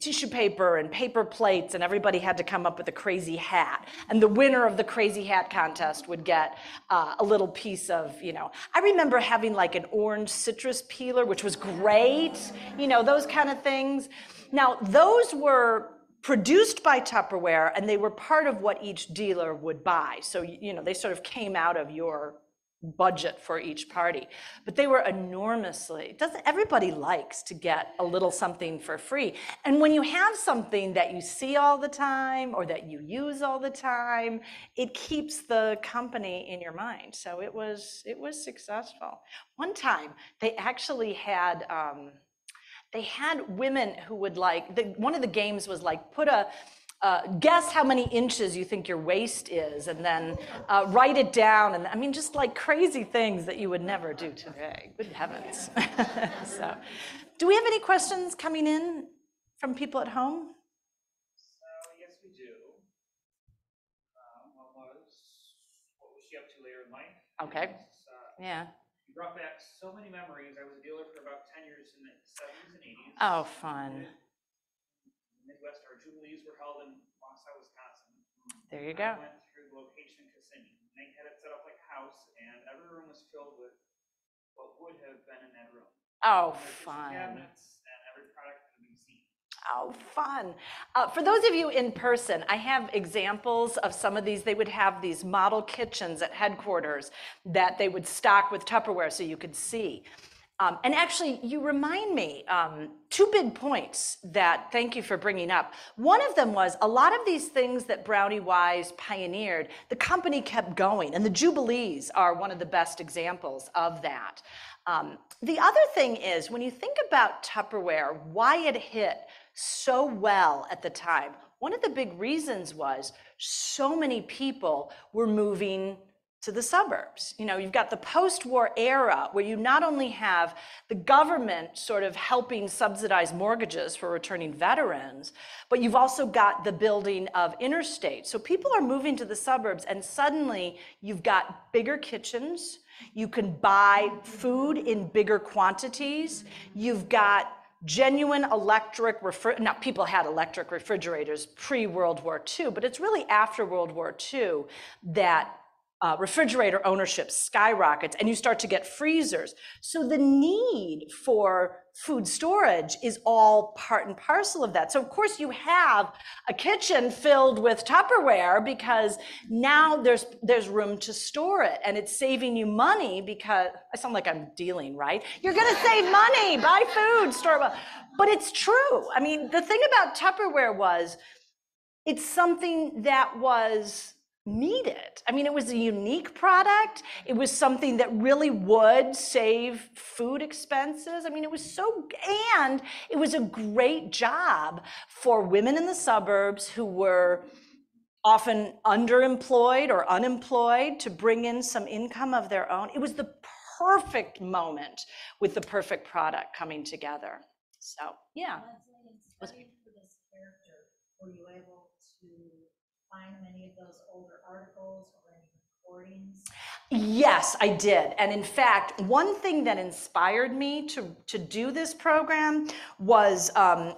tissue paper and paper plates, and everybody had to come up with a crazy hat. And the winner of the crazy hat contest would get a little piece of, you know, I remember having like an orange citrus peeler, which was great, you know, those kind of things. Now, those were produced by Tupperware, and they were part of what each dealer would buy. So, you know, they sort of came out of your budget for each party, but they were enormously, everybody likes to get a little something for free. And when you have something that you see all the time or that you use all the time, it keeps the company in your mind. So it was successful. One time they actually had, women who would one of the games was like, guess how many inches you think your waist is, and then write it down. And I mean, just like crazy things that you would never do today. Good heavens. So, do we have any questions coming in from people at home? Yes, we do. What was she up to later in life? Okay. Yeah. You brought back so many memories. I was a dealer for about 10 years in the 70s and 80s. Oh, fun. Midwest, our Jubilees were held in Wausau, Wisconsin. There you go. I went through the location in Kissimmee. They had it set up like a house, and every room was filled with what would have been in that room. Oh, fun. Cabinets and every product that we've seen. Oh, fun. For those of you in person, I have examples of some of these. They would have these model kitchens at headquarters that they would stock with Tupperware so you could see. And actually, you remind me, two big points that thank you for bringing up. One of them was a lot of these things that Brownie Wise pioneered, the company kept going, and the Jubilees are one of the best examples of that. The other thing is, when you think about Tupperware, why it hit so well at the time, one of the big reasons was so many people were moving to the suburbs. You know, you've got the post-war era where you not only have the government sort of helping subsidize mortgages for returning veterans, but you've also got the building of interstates. So people are moving to the suburbs, and suddenly you've got bigger kitchens. You can buy food in bigger quantities. You've got genuine electric now people had electric refrigerators pre-World War II, but it's really after World War II that refrigerator ownership skyrockets, and you start to get freezers. So the need for food storage is all part and parcel of that. So of course you have a kitchen filled with Tupperware because now there's room to store it, and it's saving you money because, I sound like I'm dealing, right? You're gonna save money, buy food, store it well. But it's true. I mean, the thing about Tupperware was, it's something that was needed. I mean, it was a unique product. It was something that really would save food expenses. I mean, it was and it was a great job for women in the suburbs who were often underemployed or unemployed to bring in some income of their own. It was the perfect moment with the perfect product coming together. So, yeah. For this character, were you able to find many of those older articles or any recordings? Yes, I did. And in fact, one thing that inspired me to do this program was a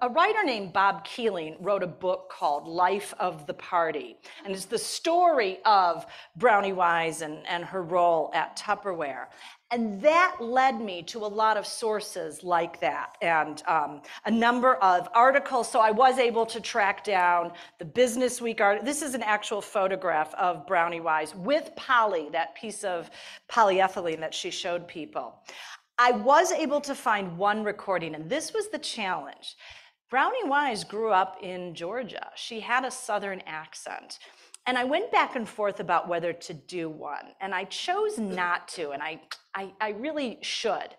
writer named Bob Keeling wrote a book called Life of the Party. And it's the story of Brownie Wise and her role at Tupperware. And that led me to a lot of sources like that and a number of articles. So I was able to track down the Business Week article. This is an actual photograph of Brownie Wise with poly, that piece of polyethylene that she showed people. I was able to find one recording, and this was the challenge. Brownie Wise grew up in Georgia. She had a Southern accent. And I went back and forth about whether to do one, and I chose not to, and I really should.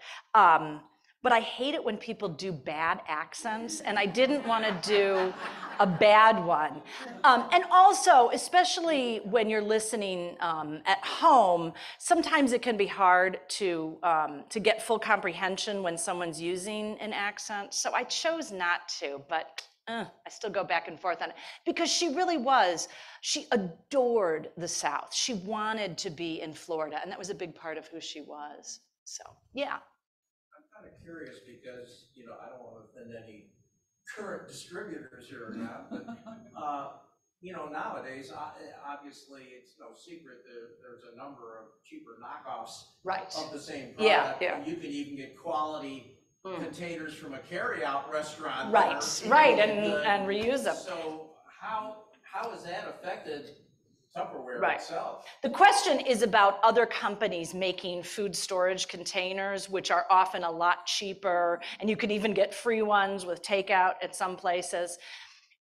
But I hate it when people do bad accents, and I didn't want to do a bad one. And also, especially when you're listening at home, sometimes it can be hard to get full comprehension when someone's using an accent. So I chose not to, but I still go back and forth on it because she really was. She adored the South. She wanted to be in Florida, and that was a big part of who she was. So, yeah. I'm kind of curious because, I don't want to offend any current distributors here or not, but, nowadays, obviously, it's no secret that there's a number of cheaper knockoffs of the same product. Yeah. You can even get quality containers from a carry-out restaurant. Right, and reuse them. So how has that affected Tupperware itself? The question is about other companies making food storage containers, which are often a lot cheaper, and you can even get free ones with takeout at some places.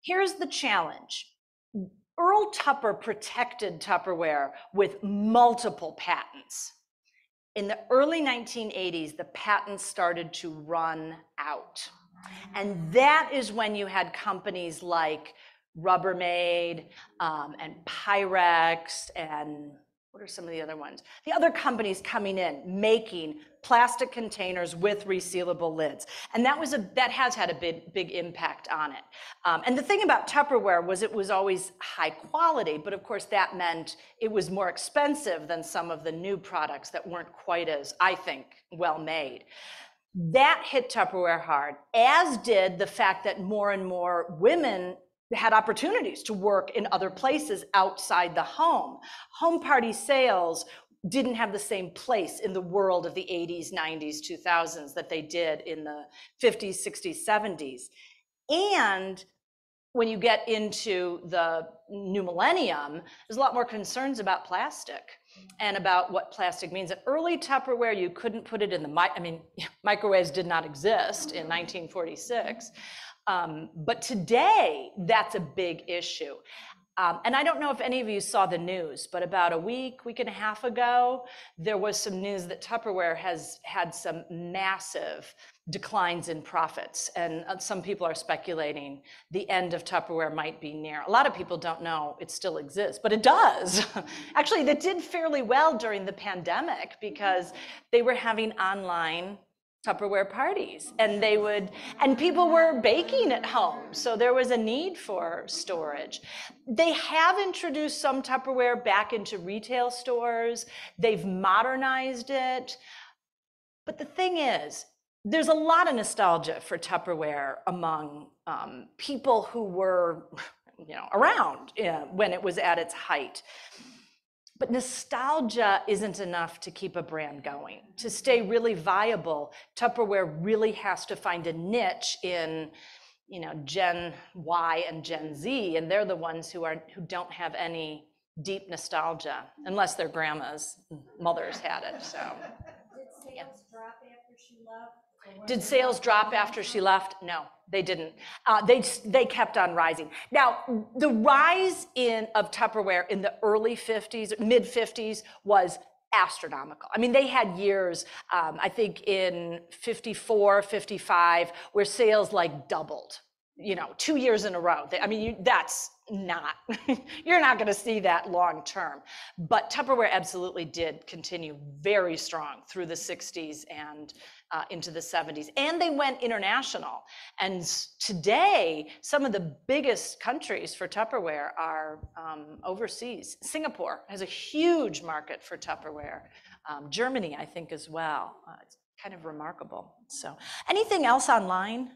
Here's the challenge. Earl Tupper protected Tupperware with multiple patents. In the early 1980s, the patents started to run out. And that is when you had companies like Rubbermaid and Pyrex and what are some of the other ones? The other companies coming in, making plastic containers with resealable lids. And that has had a big impact on it. And the thing about Tupperware was it was always high quality, but of course that meant it was more expensive than some of the new products that weren't quite as, I think, well made. That hit Tupperware hard, as did the fact that more and more women had opportunities to work in other places outside the home. Home party sales didn't have the same place in the world of the 80s, 90s, 2000s that they did in the 50s, 60s, 70s. And when you get into the new millennium, there's a lot more concerns about plastic and about what plastic means. At early Tupperware, you couldn't put it in the, microwaves did not exist in 1946. But today, that's a big issue. And I don't know if any of you saw the news, but about a week and a half ago, there was some news that Tupperware has had some massive declines in profits. And some people are speculating the end of Tupperware might be near. A lot of people don't know it still exists, but it does. Actually, that did fairly well during the pandemic because they were having online Tupperware parties, and people were baking at home, so there was a need for storage. They have introduced some Tupperware back into retail stores. They've modernized it. But the thing is, there's a lot of nostalgia for Tupperware among people who were around when it was at its height. But nostalgia isn't enough to keep a brand going. To stay really viable, Tupperware really has to find a niche in, Gen Y and Gen Z, and they're the ones who don't have any deep nostalgia, unless their grandmas, mothers had it. So. Did sales drop after she left? Did sales drop after she left? No, they didn't. They kept on rising. Now, the rise of Tupperware in the early 50s, mid 50s was astronomical. They had years, I think in 54, 55, where sales doubled, 2 years in a row. That's not, you're not gonna see that long term. But Tupperware absolutely did continue very strong through the 60s and into the 70s. And they went international. And today, some of the biggest countries for Tupperware are overseas. Singapore has a huge market for Tupperware. Germany, I think, as well. It's kind of remarkable. So, anything else online?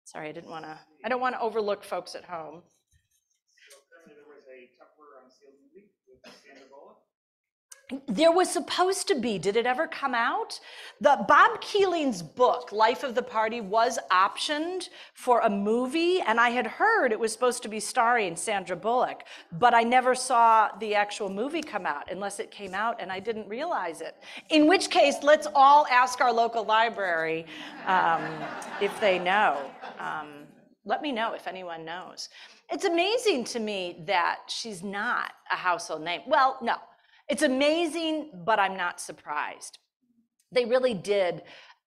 Sorry, I don't want to overlook folks at home. So apparently there was a Tupperware on Sales movie with Sandra Bullock. There was supposed to be. Did it ever come out? The Bob Keeling's book, Life of the Party, was optioned for a movie, and I had heard it was supposed to be starring Sandra Bullock, but I never saw the actual movie come out, unless it came out and I didn't realize it. In which case, let's all ask our local library if they know. Let me know if anyone knows. It's amazing to me that she's not a household name. Well, no. It's amazing, but I'm not surprised. They really did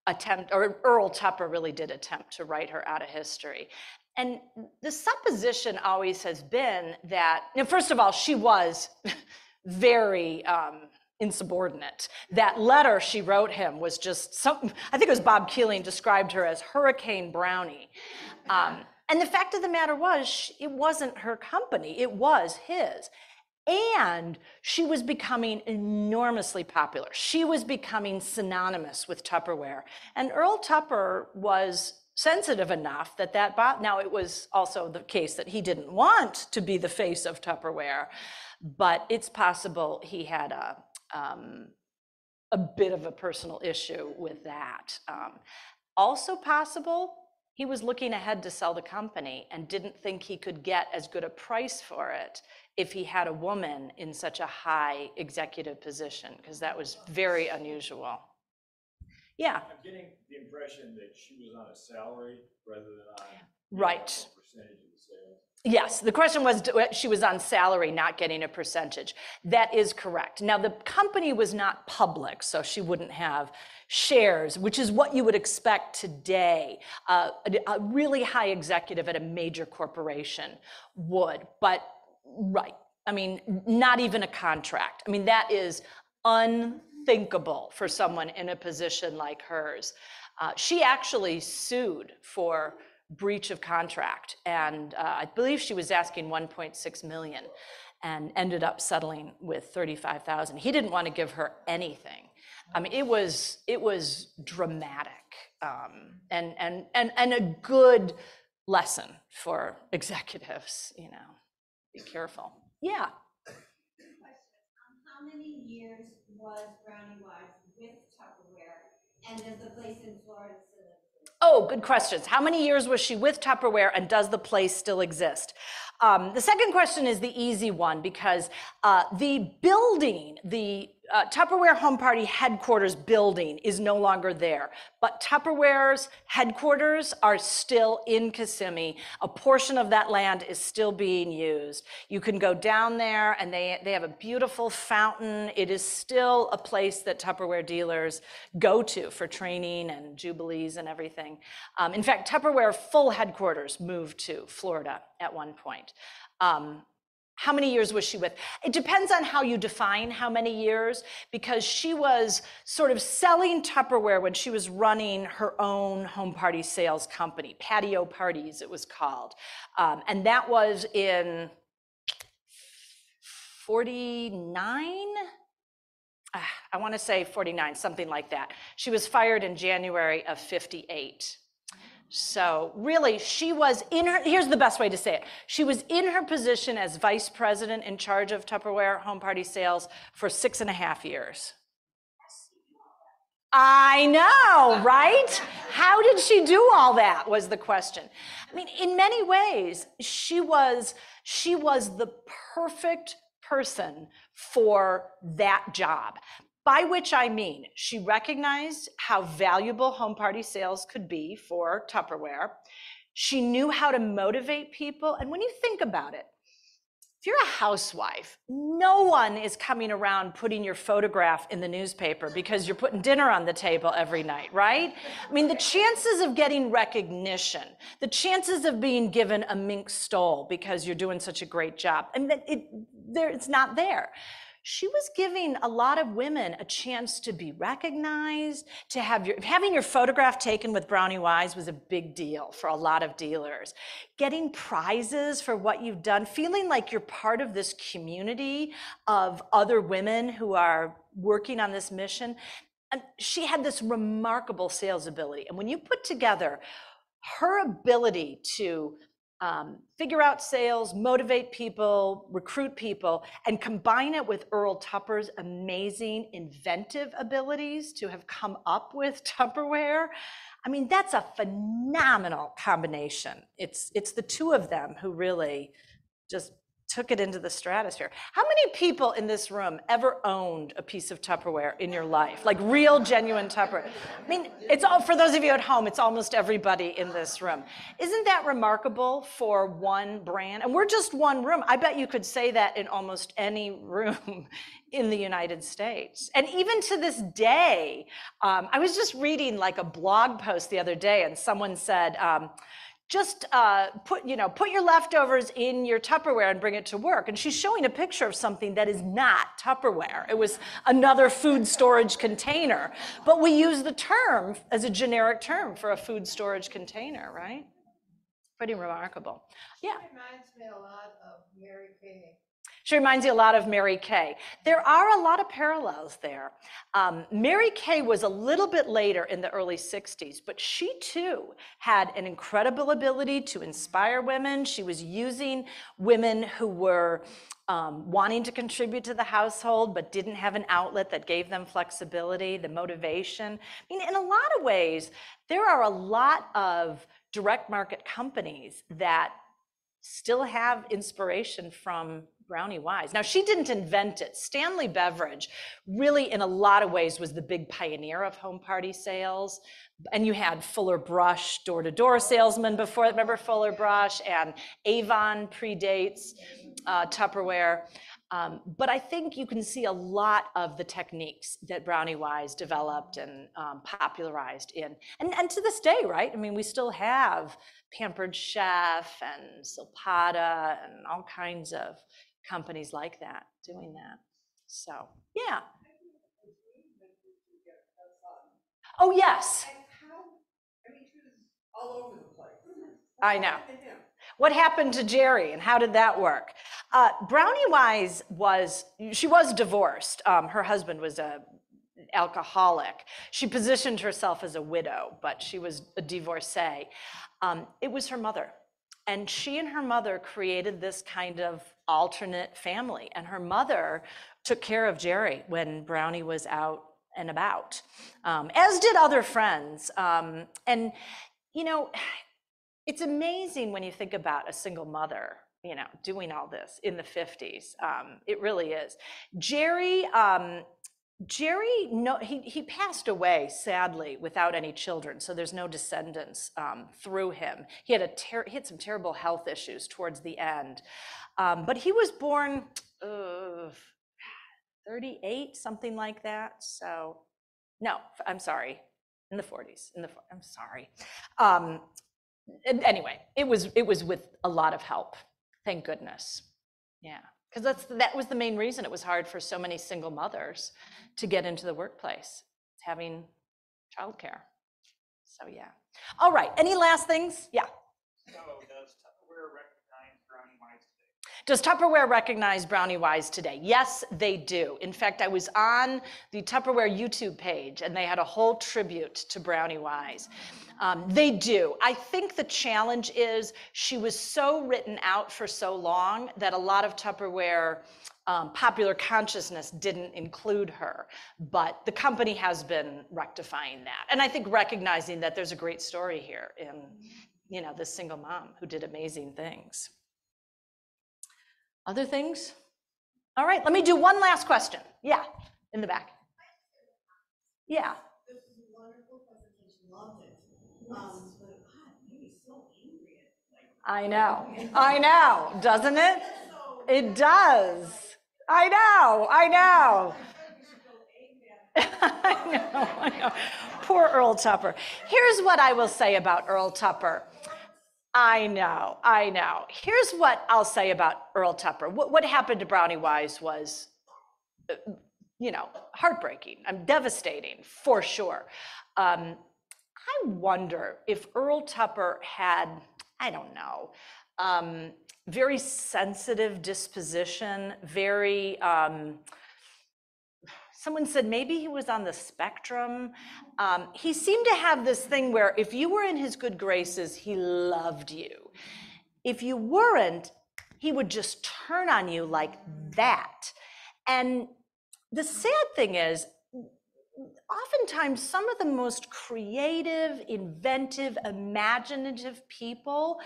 attempt, or Earl Tupper really did attempt to write her out of history. And the supposition always has been that, first of all, she was very insubordinate. That letter she wrote him was just something, I think it was Bob Keeling described her as Hurricane Brownie. And the fact of the matter was, it wasn't her company, it was his. And she was becoming enormously popular. She was becoming synonymous with Tupperware. And Earl Tupper was sensitive enough that now it was also the case that he didn't want to be the face of Tupperware, but it's possible he had a bit of a personal issue with that. Also possible, he was looking ahead to sell the company and didn't think he could get as good a price for it if he had a woman in such a high executive position, because that was very unusual. Yeah. I'm getting the impression that she was on a salary rather than on right. a percentage of the sales. Yes, the question was she was on salary, not getting a percentage. That is correct. Now, the company was not public, so she wouldn't have shares, which is what you would expect today. A really high executive at a major corporation would, but right. I mean, not even a contract. I mean, that is unthinkable for someone in a position like hers. She actually sued for breach of contract, and I believe she was asking 1.6 million and ended up settling with 35,000. He didn't want to give her anything. I mean, it was dramatic, and a good lesson for executives, be careful. Yeah. How many years was Brownie Wise with Tupperware, and does the place in Florida still exist? Oh, good questions. How many years was she with Tupperware, and does the place still exist? The second question is the easy one, because the building, the Tupperware Home Party headquarters building is no longer there, but Tupperware's headquarters are still in Kissimmee. A portion of that land is still being used. You can go down there, and they have a beautiful fountain. It is still a place that Tupperware dealers go to for training and jubilees and everything. In fact, Tupperware full headquarters moved to Florida at one point. How many years was she with? It depends on how you define how many years, because she was sort of selling Tupperware when she was running her own home party sales company, Patio Parties it was called. And that was in 49? I want to say 49, something like that. She was fired in January of 58. So really, she was in her, here's the best way to say it. She was in her position as vice president in charge of Tupperware Home Party Sales for 6.5 years. I know, right? How did she do all that was the question. I mean, in many ways, she was the perfect person for that job. By which I mean, she recognized how valuable home party sales could be for Tupperware. She knew how to motivate people. And when you think about it, if you're a housewife, no one is coming around putting your photograph in the newspaper because you're putting dinner on the table every night, right? I mean, the chances of getting recognition, the chances of being given a mink stole because you're doing such a great job, and it's not there. she was giving a lot of women a chance to be recognized, to have having your photograph taken with Brownie Wise was a big deal for a lot of dealers. Getting prizes for what you've done, feeling like you're part of this community of other women who are working on this mission. And she had this remarkable sales ability. And when you put together her ability to figure out sales, motivate people, recruit people, and combine it with Earl Tupper's amazing inventive abilities to have come up with Tupperware, I mean, that's a phenomenal combination. It's the two of them who really just took it into the stratosphere. How many people in this room ever owned a piece of Tupperware in your life? Like real, genuine Tupperware. I mean, it's all, for those of you at home, it's almost everybody in this room. Isn't that remarkable for one brand? And we're just one room. I bet you could say that in almost any room in the United States. And even to this day, I was just reading like a blog post the other day, and someone said, just put your leftovers in your Tupperware and bring it to work. And she's showing a picture of something that is not Tupperware. It was another food storage container. But we use the term as a generic term for a food storage container, right? Pretty remarkable. Yeah. She reminds me a lot of Mary Kay. She reminds you a lot of Mary Kay. There are a lot of parallels there. Mary Kay was a little bit later in the early 60s, but she too had an incredible ability to inspire women. She was using women who were wanting to contribute to the household, but didn't have an outlet that gave them flexibility, the motivation. I mean, in a lot of ways, there are a lot of direct market companies that still have inspiration from Brownie Wise. Now, she didn't invent it. Stanley Beveridge really, in a lot of ways, was the big pioneer of home party sales. And you had Fuller Brush, door-to-door salesman before, remember Fuller Brush? And Avon predates Tupperware. But I think you can see a lot of the techniques that Brownie Wise developed and popularized in. And to this day, right? I mean, we still have Pampered Chef and Silpata and all kinds of companies like that doing that. So, yeah. Oh, yes. I mean, she was all over the place. I know. What happened to Jerry and how did that work? Brownie Wise was divorced. Her husband was an alcoholic. She positioned herself as a widow, but she was a divorcee. It was her mother. And she and her mother created this kind of alternate family. And her mother took care of Jerry when Brownie was out and about, as did other friends. And, you know, it's amazing when you think about a single mother, you know, doing all this in the 50s. It really is. Jerry, he passed away, sadly, without any children, so there's no descendants through him. He had some terrible health issues towards the end. But he was born 38, something like that. So, no, I'm sorry, in the 40s. I'm sorry. Anyway, it was with a lot of help, thank goodness. Yeah. Because that was the main reason it was hard for so many single mothers to get into the workplace, having childcare. So yeah. All right, any last things? Yeah. So does Tupperware recognize Brownie Wise today? Does Tupperware recognize Brownie Wise today? Yes, they do. In fact, I was on the Tupperware YouTube page and they had a whole tribute to Brownie Wise. They do. I think the challenge is she was so written out for so long that a lot of Tupperware popular consciousness didn't include her, but the company has been rectifying that. And I think recognizing that there's a great story here in, you know, this single mom who did amazing things. Other things? All right, let me do one last question. Yeah, in the back. Yeah. This is a wonderful presentation, loved it. But God, maybe so angry at I know, doesn't it? It does. I know. I know. Poor Earl Tupper. Here's what I will say about Earl Tupper. I know. Here's what I'll say about Earl Tupper. What happened to Brownie Wise was heartbreaking. Devastating for sure. I wonder if Earl Tupper had, I don't know, very sensitive disposition, very, someone said maybe he was on the spectrum. He seemed to have this thing where if you were in his good graces, he loved you. If you weren't, he would just turn on you like that. And the sad thing is, oftentimes some of the most creative, inventive, imaginative people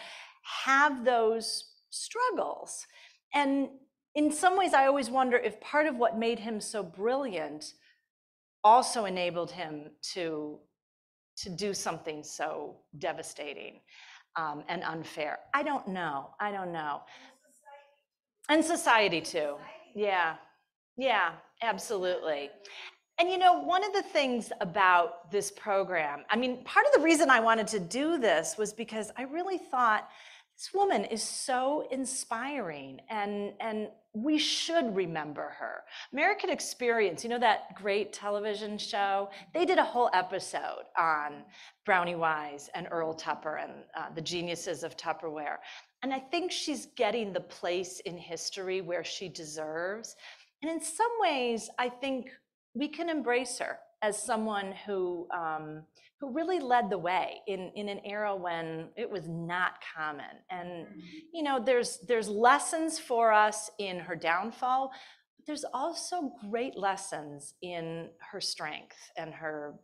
have those struggles. And in some ways, I always wonder if part of what made him so brilliant also enabled him to do something so devastating and unfair. I don't know. And society too. Yeah, absolutely. And one of the things about this program, part of the reason I wanted to do this was because I really thought this woman is so inspiring, and we should remember her. American Experience, that great television show, they did a whole episode on Brownie Wise and Earl Tupper and the geniuses of Tupperware. And I think she's getting the place in history where she deserves. And in some ways, I think we can embrace her as someone who really led the way in an era when it was not common. And there's lessons for us in her downfall, but there's also great lessons in her strength and her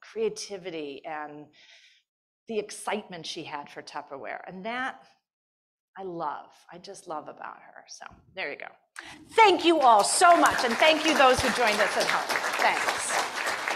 creativity and the excitement she had for Tupperware. And that I just love about her. So there you go. Thank you all so much, and thank you those who joined us at home. Thanks.